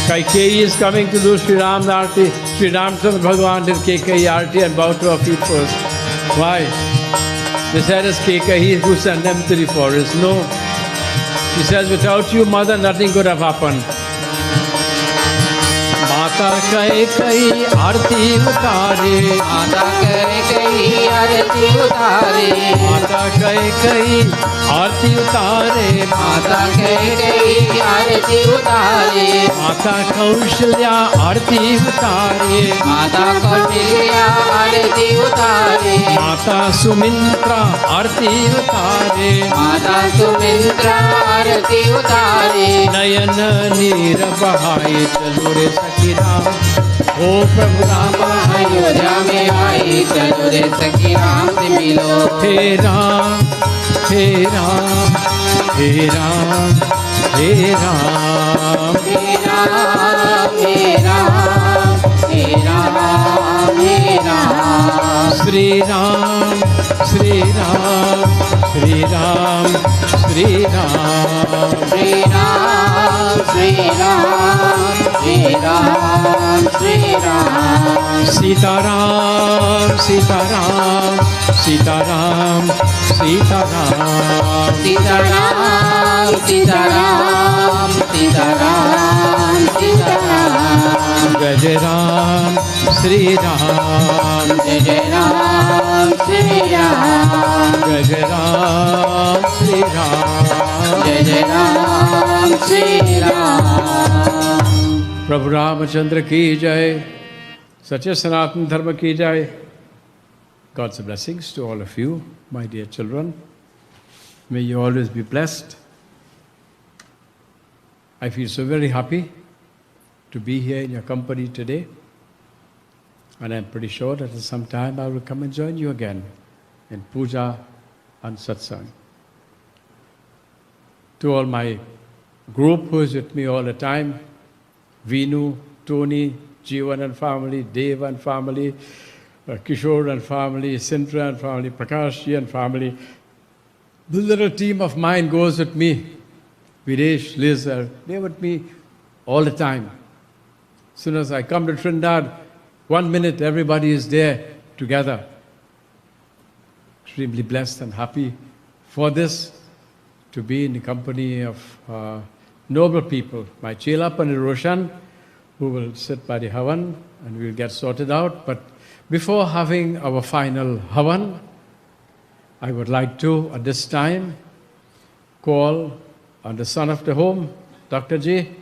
Kaikeyi is coming to do Sri Ram's Arti. Sri Ramchandra Bhagavan did Kaikeyi Arti and bowed to her feet first. Why? They said it's Kaikeyi who sent them to the forest. No. He says, without you, mother, nothing could have happened. माता कैकेयी आरती उतारे माता कैकेयी आरती उतारे माता कैकेयी आरती उतारे माता कैकेयी आरती उतारे माता कौशल्या आरती उतारे माता कौशल्या आरती उतारे माता सुमित्रा आरती उतारे माता सुमित्रा आरती उतारे नयन नीर बहाए चलो रे सखी राम ओ प्रभु रामा अयोध्या में आए चलो रे सखी राम से मिलो हे राम हे राम हे राम हे राम हे राम हे राम हे राम हे राम श्री राम श्री राम श्री राम श्री राम श्री राम श्री राम श्री राम श्री राम सीताराम सीताराम सीताराम सीताराम सीताराम सीताराम सीताराम सीताराम जय जय राम श्री राम जय जय राम श्री राम जय जय राम श्री राम जय जय राम श्री राम. प्रभु रामचंद्र की जय. सच्चे सनातन धर्म की जय. God's blessings to all of you, my dear children. May you always be blessed. I feel so very happy to be here in your company today. And I'm pretty sure that at some time I will come and join you again in puja and satsang. To all my group who is with me all the time, Vinu, Tony, Jeevan and family, Dev and family, Kishore and family, Sintra and family, Prakashji and family. The little team of mine goes with me. Videsh, Liz, they're with me all the time. As soon as I come to Trinidad, 1 minute everybody is there together. Extremely blessed and happy for this, to be in the company of noble people. My Chela Pandit Roshan, who will sit by the havan and we'll get sorted out. But before having our final havan, I would like to, at this time, call on the son of the home, Dr. Ji.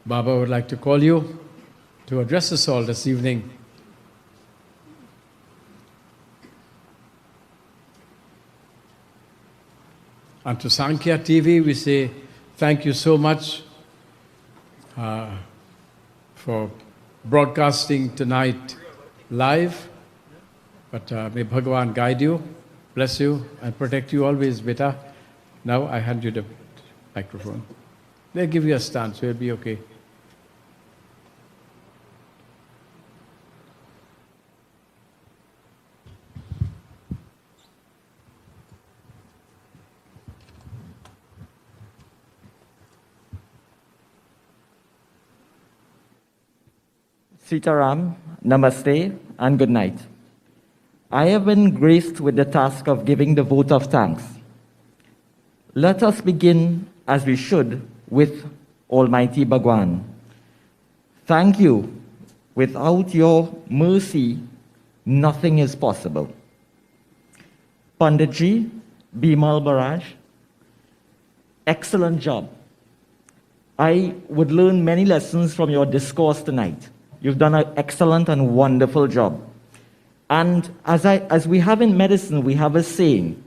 Baba would like to call you to address us all this evening. And to Sankhya TV, we say thank you so much for broadcasting tonight live. But may Bhagavan guide you, bless you, and protect you always, beta. Now I hand you the microphone. They'll give you a stand, so you'll be okay. Sitaram, Namaste, and good night. I have been graced with the task of giving the vote of thanks. Let us begin, as we should, with Almighty Bhagwan. Thank you. Without your mercy, nothing is possible. Panditji, Bimal Maharaj, excellent job. I would learn many lessons from your discourse tonight. You've done an excellent and wonderful job. And as we have in medicine, we have a saying,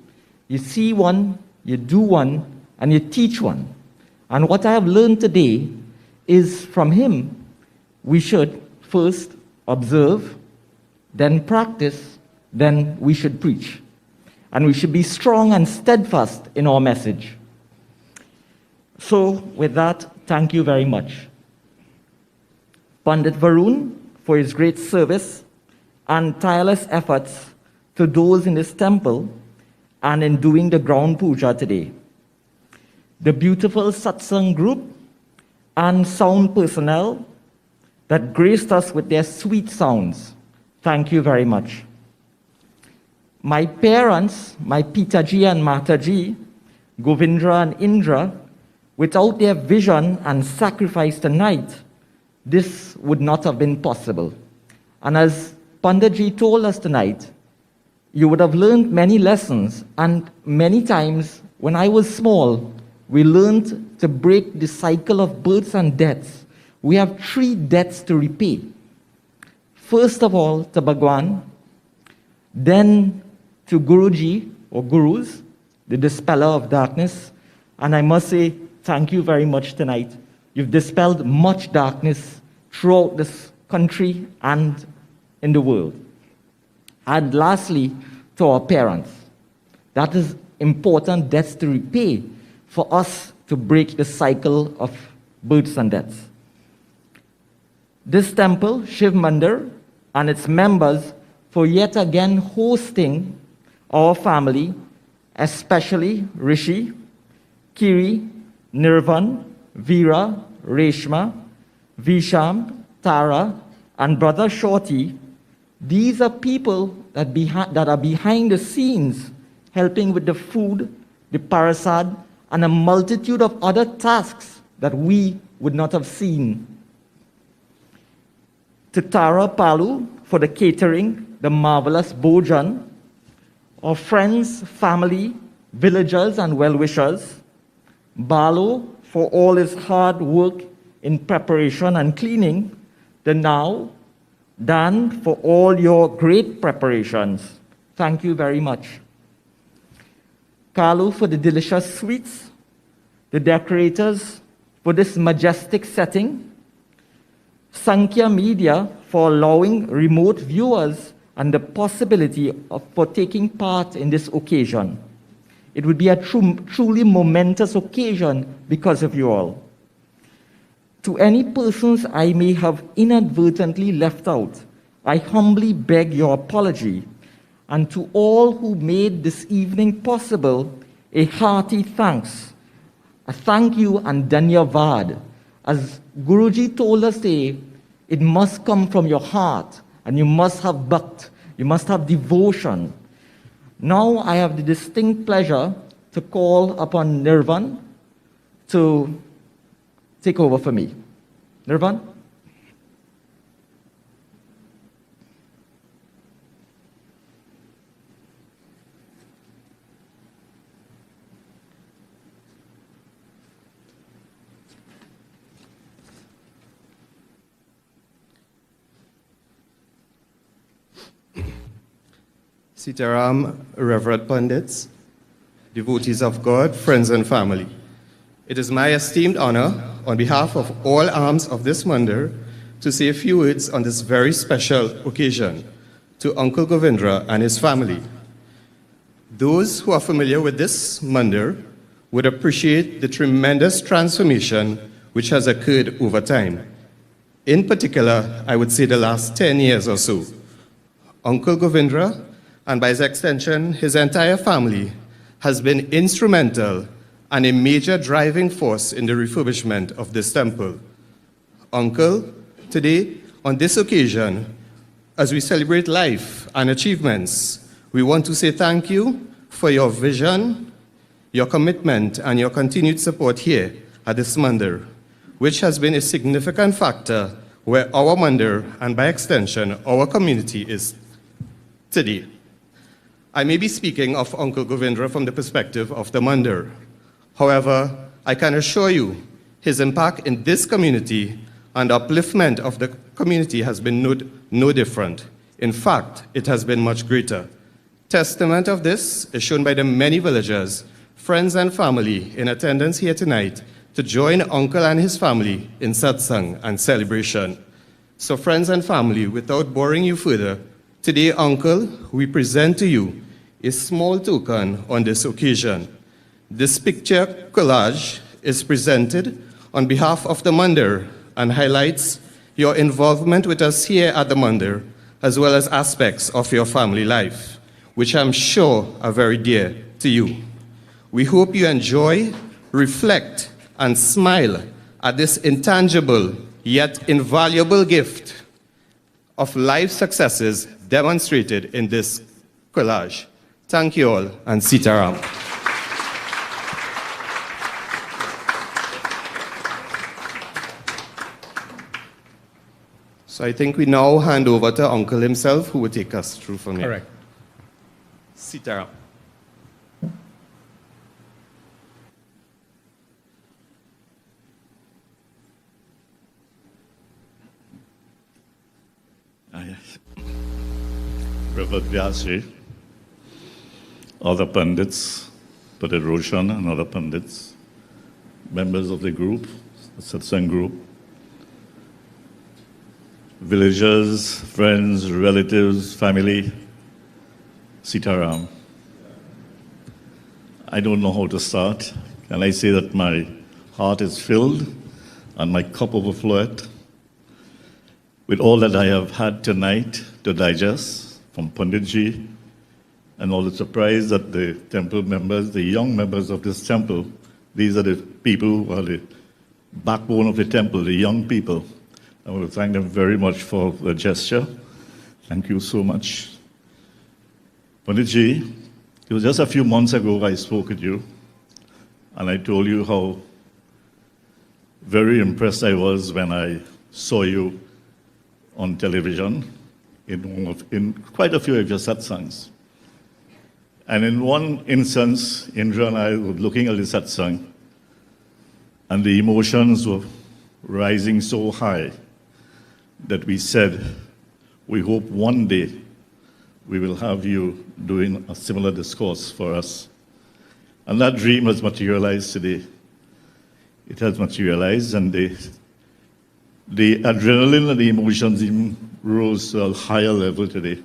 you see one, you do one, and you teach one. And what I have learned today is from him, we should first observe, then practice, then we should preach. And we should be strong and steadfast in our message. So with that, thank you very much. Pandit Varun for his great service and tireless efforts to those in this temple and in doing the ground puja today. The beautiful Satsang group and sound personnel that graced us with their sweet sounds. Thank you very much. My parents, my Pitaji and Mataji, Govindra and Indra, without their vision and sacrifice tonight, this would not have been possible. And as Panditji told us tonight, you would have learned many lessons, and many times when I was small, we learned to break the cycle of births and deaths. We have 3 debts to repay. First of all, to Bhagwan, then to Guruji or Gurus, the dispeller of darkness. And I must say, thank you very much tonight. You've dispelled much darkness throughout this country and in the world. And lastly, to our parents. That is important debts to repay for us to break the cycle of births and deaths. This temple, Shiv Mandir, and its members for yet again hosting our family, especially Rishi, Kiri, Nirvan, Veera, Reshma, Visham, Tara, and Brother Shorty. These are people that are behind the scenes, helping with the food, the parasad, and a multitude of other tasks that we would not have seen. To Tara Palu for the catering, the marvelous bhajan, our friends, family, villagers, and well-wishers, Balu for all his hard work in preparation and cleaning, the now, Dan for all your great preparations. Thank you very much. Carlo for the delicious sweets, the decorators for this majestic setting, Sankhya Media for allowing remote viewers and the possibility for taking part in this occasion. It would be a truly momentous occasion because of you all. To any persons I may have inadvertently left out, I humbly beg your apology. And to all who made this evening possible, a hearty thanks. A thank you and dhanyavad. As Guruji told us today, it must come from your heart, and you must have bhakt, you must have devotion. Now I have the distinct pleasure to call upon Nirvan to take over for me. Nirvan? Sitaram, Reverend Pundits, devotees of God, friends and family. It is my esteemed honor, on behalf of all arms of this mandir, to say a few words on this very special occasion to Uncle Govindra and his family. Those who are familiar with this mandir would appreciate the tremendous transformation which has occurred over time. In particular, I would say the last 10 years or so. Uncle Govindra, and by his extension, his entire family, has been instrumental and a major driving force in the refurbishment of this temple. Uncle, today, on this occasion, as we celebrate life and achievements, we want to say thank you for your vision, your commitment, and your continued support here at this mandir, which has been a significant factor where our mandir, and by extension, our community is today. I may be speaking of Uncle Govindra from the perspective of the mandir. However, I can assure you his impact in this community and upliftment of the community has been no different. In fact, it has been much greater. Testament of this is shown by the many villagers, friends and family in attendance here tonight to join Uncle and his family in Satsang and celebration. So friends and family, without boring you further, today, Uncle, we present to you a small token on this occasion. This picture collage is presented on behalf of the mandir and highlights your involvement with us here at the mandir, as well as aspects of your family life, which I'm sure are very dear to you. We hope you enjoy, reflect, and smile at this intangible yet invaluable gift of life successes demonstrated in this collage. Thank you all, and Sitaram. So I think we now hand over to Uncle himself, who will take us through from here. Correct. Sitaram. Reverend Vyasji, other pundits, Brother Roshan and other pundits, members of the group, the Satsang group, villagers, friends, relatives, family, Sitaram. I don't know how to start. Can I say that my heart is filled and my cup overfloweth with all that I have had tonight to digest from Panditji and all the surprise that the temple members, the young members of this temple, these are the people who are the backbone of the temple, the young people. I want to thank them very much for the gesture. Thank you so much. Panditji, it was just a few months ago I spoke with you, and I told you how very impressed I was when I saw you on television in quite a few of your satsangs. And in one instance, Indra and I were looking at the satsang, and the emotions were rising so high that we said, we hope one day we will have you doing a similar discourse for us. And that dream has materialized today. It has materialized, and the adrenaline and the emotions even rose to a higher level today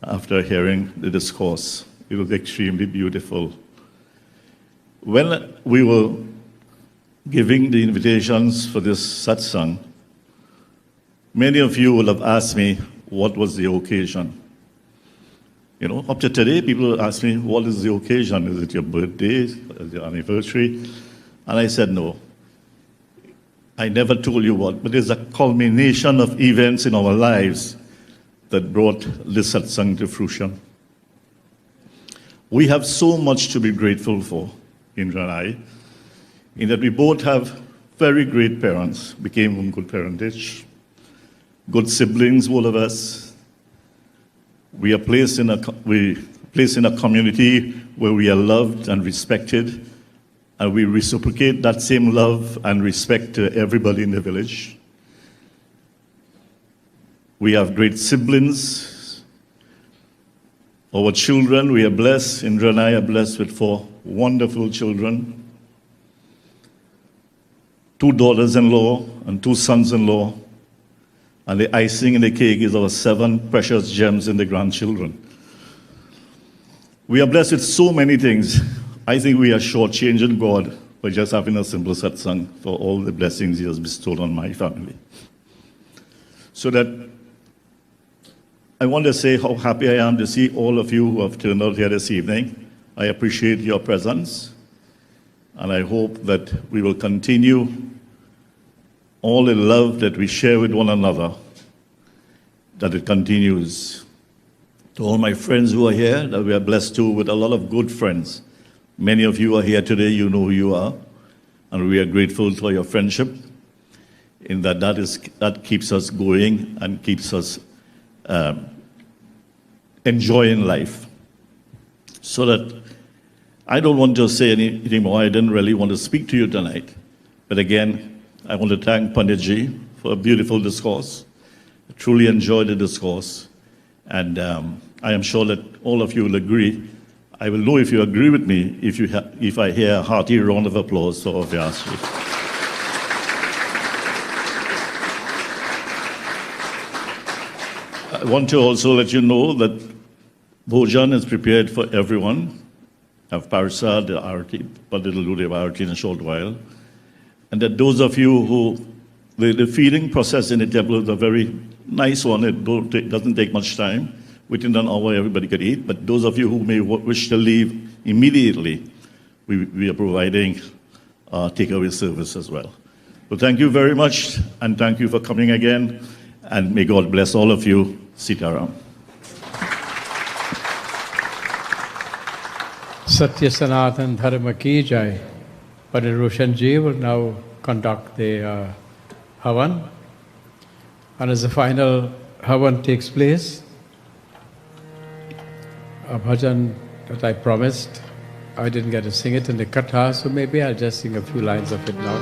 after hearing the discourse. It was extremely beautiful. When we were giving the invitations for this satsang, many of you will have asked me, what was the occasion? You know, up to today, people ask me, what is the occasion? Is it your birthday? Is it your anniversary? And I said, no. I never told you what, but it's a culmination of events in our lives that brought this satsang to fruition. We have so much to be grateful for, Indra and I, in that we both have very great parents, became from good parentage, good siblings, all of us. We are placed in a community where we are loved and respected, and we reciprocate that same love and respect to everybody in the village. We have great siblings. Our children, we are blessed. Indra and I are blessed with 4 wonderful children. 2 daughters-in-law and 2 sons-in-law. And the icing in the cake is our 7 precious gems in the grandchildren. We are blessed with so many things. I think we are shortchanging God by just having a simple satsang for all the blessings He has bestowed on my family. So that I want to say how happy I am to see all of you who have turned out here this evening. I appreciate your presence, and I hope that we will continue all the love that we share with one another, that it continues. To all my friends who are here, that we are blessed too with a lot of good friends. Many of you are here today, you know who you are, and we are grateful for your friendship, in that keeps us going and keeps us enjoying life. So that I don't want to say anything more. I didn't really want to speak to you tonight. But again, I want to thank Panditji for a beautiful discourse. I truly enjoyed the discourse. And I am sure that all of you will agree. I will know if you agree with me if I hear a hearty round of applause for Vyasji. I want to also let you know that bhajan is prepared for everyone. I have Parsad, the Arti, but it'll do the Arti in a short while. And that those of you who, the feeding process in the temple is a very nice one. It doesn't take much time. Within an hour, everybody could eat. But those of you who may wish to leave immediately, we are providing takeaway service as well. So thank you very much, and thank you for coming again. And may God bless all of you. Sitaram. Satya Sanatan Dharma Ki Jai. Padre Roshanji will now conduct the havan. And as the final havan takes place, a bhajan that I promised, I didn't get to sing it in the katha, so maybe I'll just sing a few lines of it now.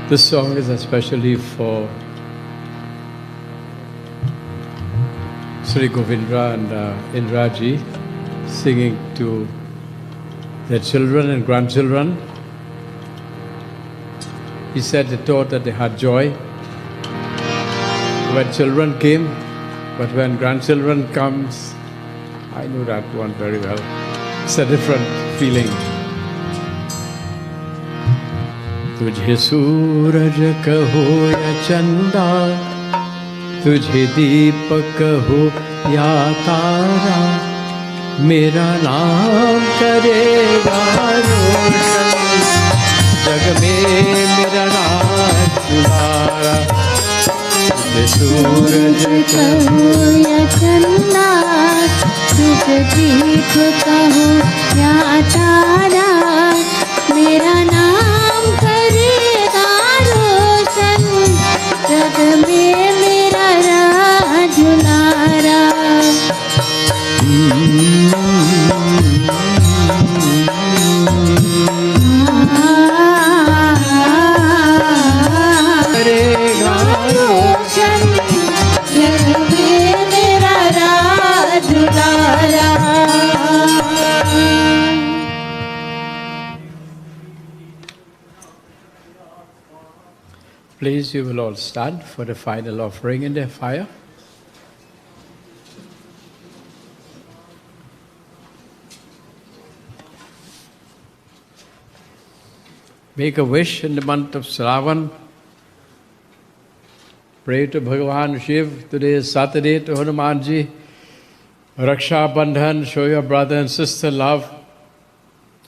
This song is especially for Sri Govindra and Indra ji, singing to their children and grandchildren. He said they thought that they had joy when children came, but when grandchildren comes, I knew that one very well. It's a different feeling. तुझे सूरज कहो या चंदा, तुझे दीपक हो या तारा, मेरा नाम करेगा रोशन, जग में मेरा नाम दुलारा। तुझे सूरज कहो या चंदा, तुझे दीपक हो या तारा, मेरा नाम करेगा Please, you will all stand for the final offering in the fire. Make a wish in the month of Shravan. Pray to Bhagavan Shiv. Today is Saturday, to Hanumanji. Raksha Bandhan, show your brother and sister love.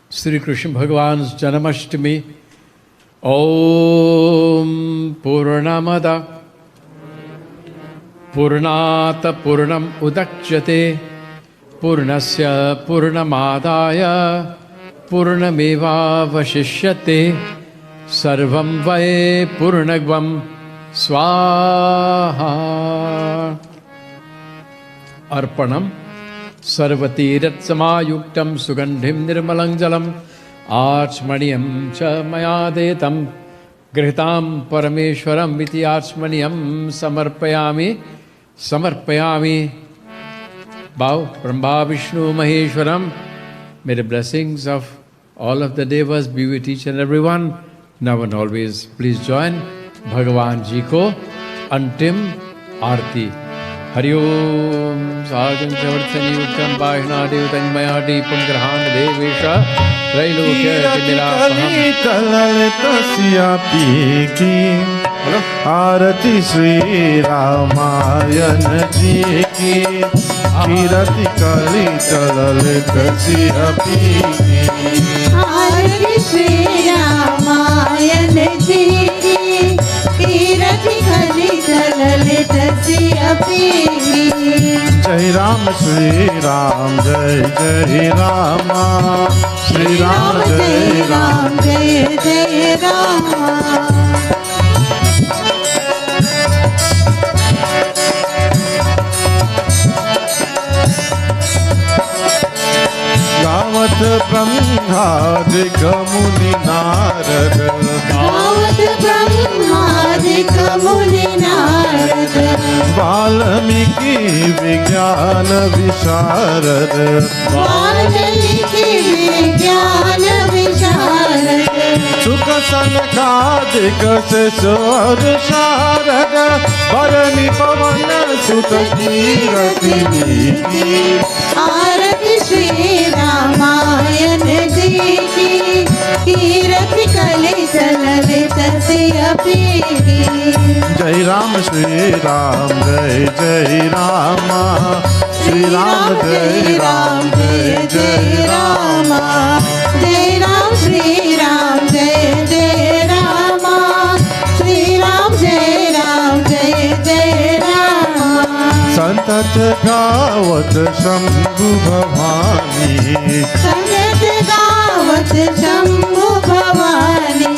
Sri Krishna Bhagavan's Janamashtami. Om Purnamada Purnata Purnam Udakshate Purnasya Purnamadaya Purnameva Vashishyate Sarvam Vae Purnagvam Swaha Arpanam Sarvatirat Samayuktam Sugandhim Nirmalang Jalam Archmaniyam cha maya detam gritam parameshwaram iti archmaniyam samarpayami. Bow, Brahma Vishnu Maheshwaram. May the blessings of all of the devas be with each and everyone, now and always. Please join Bhagavan Ji ko Antim Arti. Hari Om Sajam Chavartani Uttam Bahina Devatam Maya Deepam Grahan Devesha Trailokya Tirati Arati Sri Ramayan Ji ki Kirati Kali Talalita Siyapiki Arti Sri Ramayan Ji ki Kirati Kali Talalita Siyapiki Jai Ram Shri Ram Jai Jai Rama Shri Ram Jai Ram Jai Jai Rama Gavat Brahmadik Muni Narad Gavat Brahmadik Muni Narad Valmiki Vijnana Visharad Valmiki Vijnana Visharad Sukha Sanakadik Seswar Sharad Bharani Pavana Sutta Kirati Niki Arati Shri Ramayan Ji ki Kirati Kali Talalita Siyapiki Jai Ram Shri Ram Jai Jai Rama Shri Ram Jai Ram Jai Jai Rama Jai Ram Shri Ram Jai Jai Rama Shri Ram Jai Ram Jai Jai Rama Santat Gavat Shambhu Bhavani Sangat Gavat Shambhu Bhavani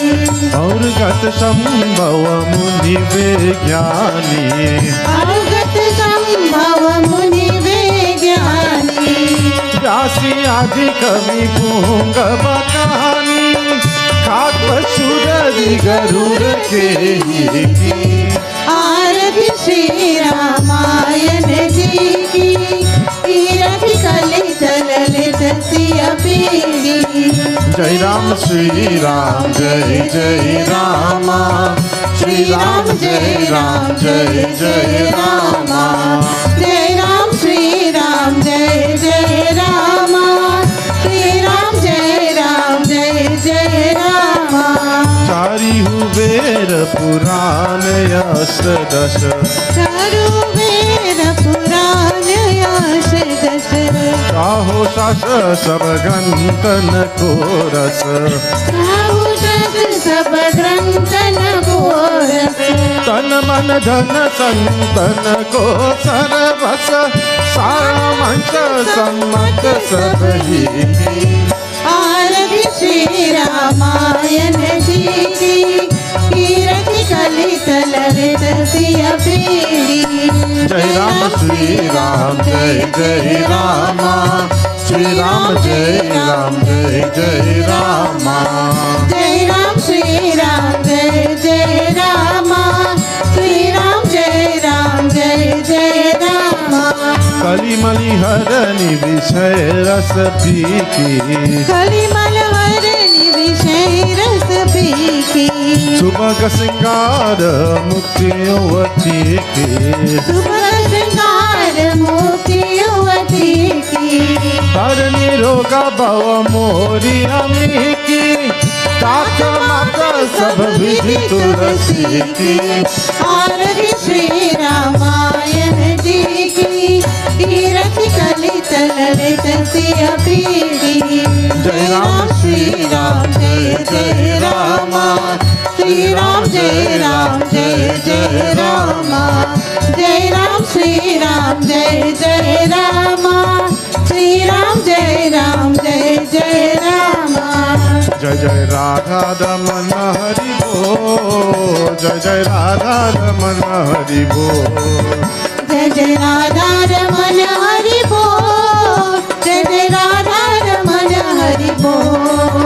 Aur Gat Shambhava Muni Vijnani Arugat Shambhava Muni Vijnani Vyasi Adi Kavi Punga Bakani Khagva Shurari Garur Kehi Arati Shri Ramayan Ji ki Kirati Kali Talalita Siyapiki Jai Ram Shri Ram Jai Jai Rama Shri Ram Jai Ram Jai Jai Rama Jai Ram Shri Ram Jai Jai Rama Shri Ram Jai Ram Jai Jai Rama Chari Huver Puran Yas Dasha Charu Veda Purana Yas Dasha Kaho Shasha Sabgantan Koras Kahushat Sab Grantan Koras Tan Man Dhan Santan Ko Sarvas Sara Mancha Sammat Sabhi Arati Shri Ramayan Ji ki Kirati Kali Talalita Siyapiki Jai Ram Shri Ram Jai Jai Rama Shri Ram Jai Ram Jai Jai Rama Jai Ram Shri Ram Jai Jai Rama Shri Ram Jai Ram Jai Jai Rama Kali Mali Harani Vishay Ras Piki Kali Malharani Vishay Ras Piki सुबह सिंगार मुक्ति युवती की सुबह श्रृंगार मुक्ति युवती की हरनी रोगा भव मोरी अमी की ताक माता सब विधि तुलसी की आरती श्री रामायण जी की कीरति कलित ललित सिया पीड़ी जय राम श्री राम जय जय राम श्री राम जय राम जय जय राम जय राम श्री राम जय जय राम श्री राम जय राम जय जय राम जय जय राधा रमन हरि बोल जय जय राधा रमन हरि बोल जय जय राधा रमन हरि बोल जय जय राधा रमन हरि बोल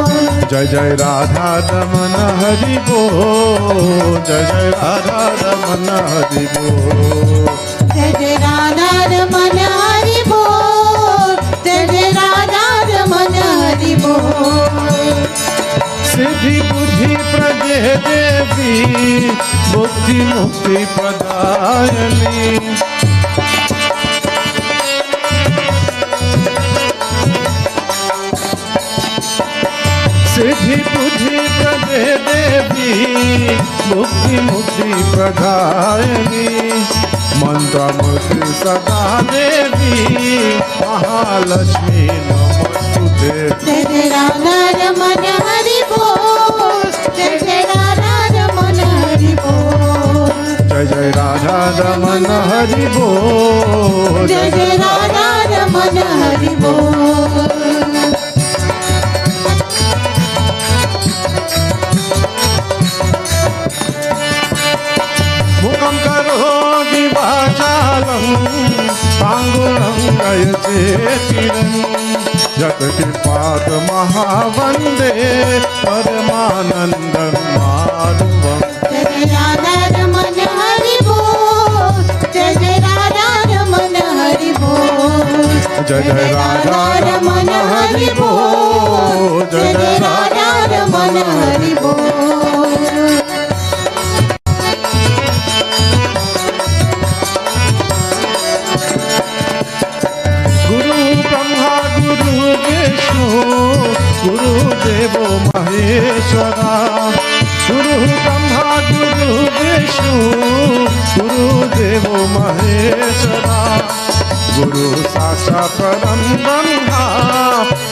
जय जय राधा रमन हरि बोल जय जय राधा रमन हरि बोल जय जय राधा रमन हरि बोल जय जय राधा रमन हरि बोल सिद्धि बुद्धि प्रदे देवी मुक्ति मुक्ति प्रदायनी सिद्धि बुद्धि प्रदे देवी मुक्ति मुक्ति प्रदायनी मंत्र मुक्ति सदा देवी महालक्ष्मी नमस्तुते जय जय राधा रमन हरि बोल जय जय राधा रमन हरि बोल जय जय राधा रमन हरि बोल जय जय राधा रमन हरि बोल मुखं करोति वाचालं पाङ्गुलं गयचेतिरं जगत्कृपात् महावन्दे परमानन्दं माधवम् जय जय राधा रमन हरि बोल जय जय राधा रमन हरि बोल जय जय राधा रमन हरि बोल जय जय राधा रमन हरि बोल गुरु ब्रह्मा गुरु विष्णु गुरु देवो महेश्वरा गुरु ब्रह्मा गुरु विष्णु गुरु देवो महेश्वरा गुरु साक्षात् परं ब्रह्मा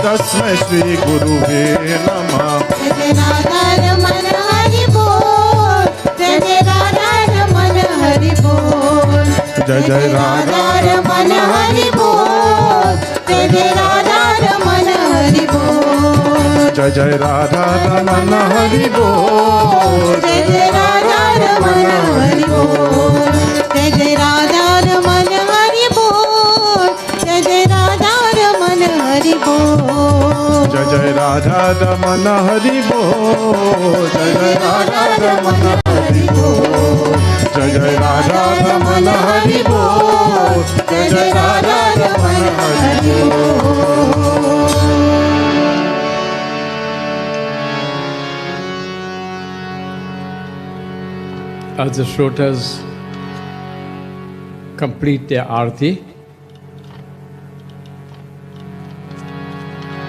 तस्मै श्री गुरुवे नमः जय जय राधा रमन हरि बोल जय जय राधा रमन हरि बोल जय जय राधा रमन हरि बोल जय जय राधा रमन हरि बोल जय जय राधा रमन हरि बोल जय जय राधा रमन हरि बोल जय जय राधा रमन हरि बोल जय जय राधा रमन हरि बोल जय जय राधा रमन हरि बोल जय जय राधा रमन हरि बोल जय जय राधा रमन हरि बोल जय जय राधा रमन हरि बोल As the Shrotas complete their Arti,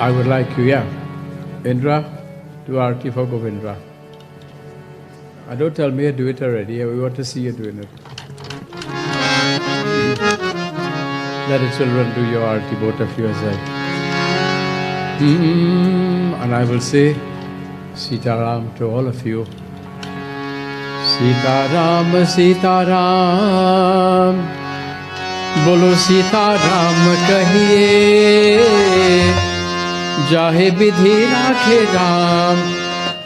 I would like you, Indra, do Arti for Govindra. Don't tell me you do it already. We want to see you doing it. Let the children do your Arti, both of you as well. And I will say Sitaram to all of you. Sitaram, Sitaram, Bolo Sitaram kahiye, Jahe vidhi rakhe Ram,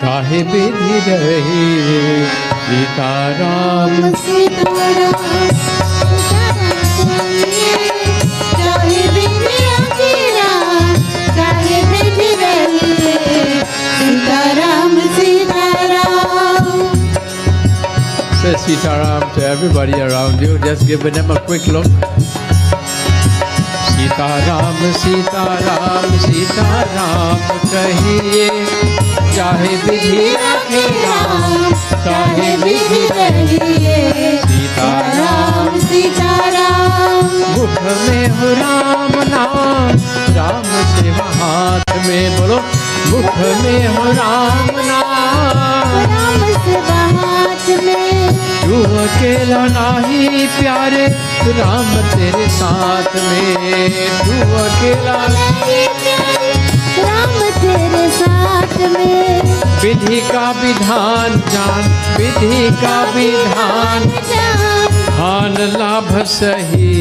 Tahe vidhi rahe, Sitaram. Sitaram चाहे बिधि राम चाहे बिधि रहिए Sitaram Sitaram Say Sitaram to everybody around you. Just give them a quick look. Sitaram Sitaram Sitaram कहिए, चाहे विधि रखे राम, चाहे विधि रहिए। सीताराम सीताराम मुख में हो राम नाम, राम से हाथ में, बोलो मुख में हो राम नाम, राम से हाथ में। तू अकेला नाही प्यारे, राम तेरे साथ में, तू अकेला नहीं प्यारे, राम तेरे साथ में। विधि का विधान जान, विधि का विधान हान लाभ सही।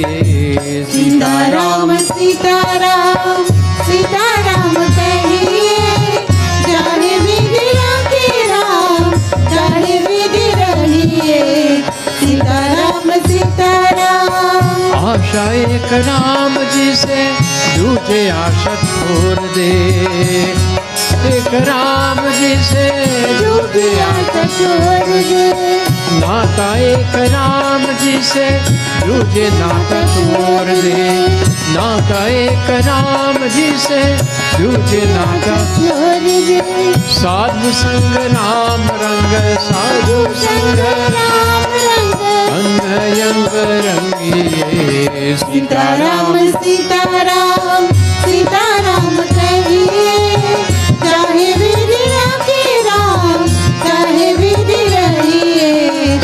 सीताराम सीताराम सीताराम कहिए, चाहे विधि रखे राम, चाहे विधि रहिए। सीताराम सीताराम आशा एक राम जी से, दूजे आशा छोड़ दे। एक राम जी से दूजे आशा छोड़ दे। नाता एक राम जी से, दूजे नाता छोड़ दे। नाता एक राम जी से, दूजे नाता छोड़ दे। साधु संग राम रंग, साधु संग राम रंग, अंग यंग रंगिए। सीताराम सीताराम सीताराम कहिए, चाहे विधि रखे राम, चाहे विधि रहिए।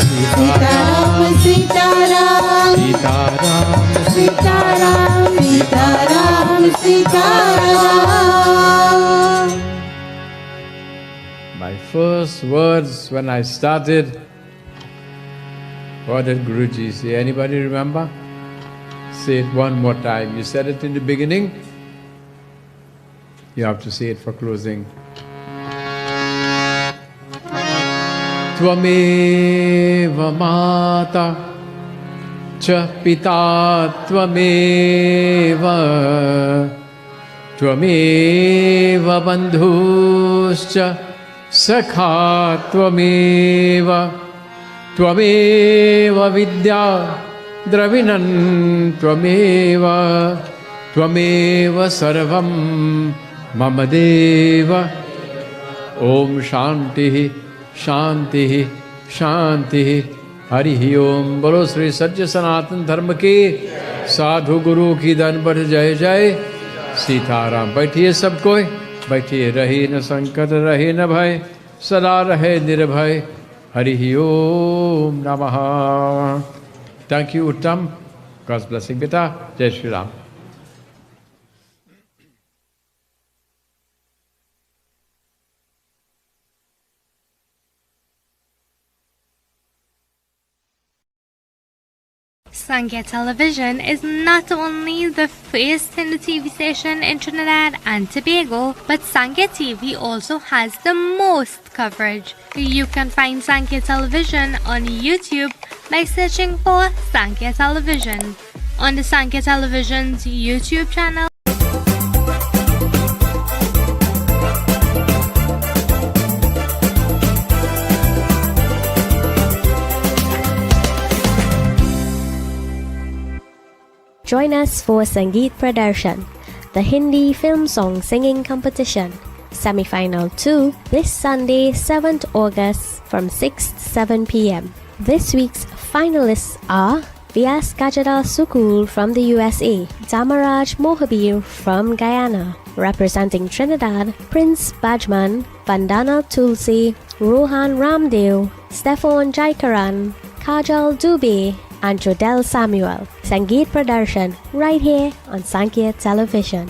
Sitaram Sitaram Sitaram Sitaram Sitaram Sitaram. My first words when I started, what did Guruji say? Anybody remember? Say it one more time. You said it in the beginning. You have to say it for closing. Tvameva mata cha pita tvameva, tvameva bandhuscha sakha tvameva, tvameva vidya dravinan tvameva, tvameva sarvam mama deva. Om shanti शांति शांति हरि ओम। बोलो श्री सत्य सनातन धर्म की, साधु गुरु की धन बढ़ जय जय सीताराम। बैठिए सब कोई, बैठिए। रही न संकट रहे न भय, सदा रहे निर्भय। हरि ओम नमः। थैंक यू उत्तम। गॉड्स ब्लेसिंग बेटा। जय Shri Ram. Sankhya Television is not only the first Hindu TV station in Trinidad and Tobago, but Sankhya TV also has the most coverage. You can find Sankhya Television on YouTube by searching for Sankhya Television. On the Sankhya Television's YouTube channel, Join us for Sangeet Pradarshan, the Hindi film song singing competition, semi-final 2, this Sunday 7th August from 6 to 7 p.m. This week's finalists are Vyas Kajadal Sukul from the USA, Damaraj Mohabir from Guyana, representing Trinidad, Prince Bajman, Vandana Tulsi, Rohan Ramdeo, Stefan Jaikaran, Kajal Dubey, and Jodel Samuel. Sangeet Pradarshan right here on Sankhya Television.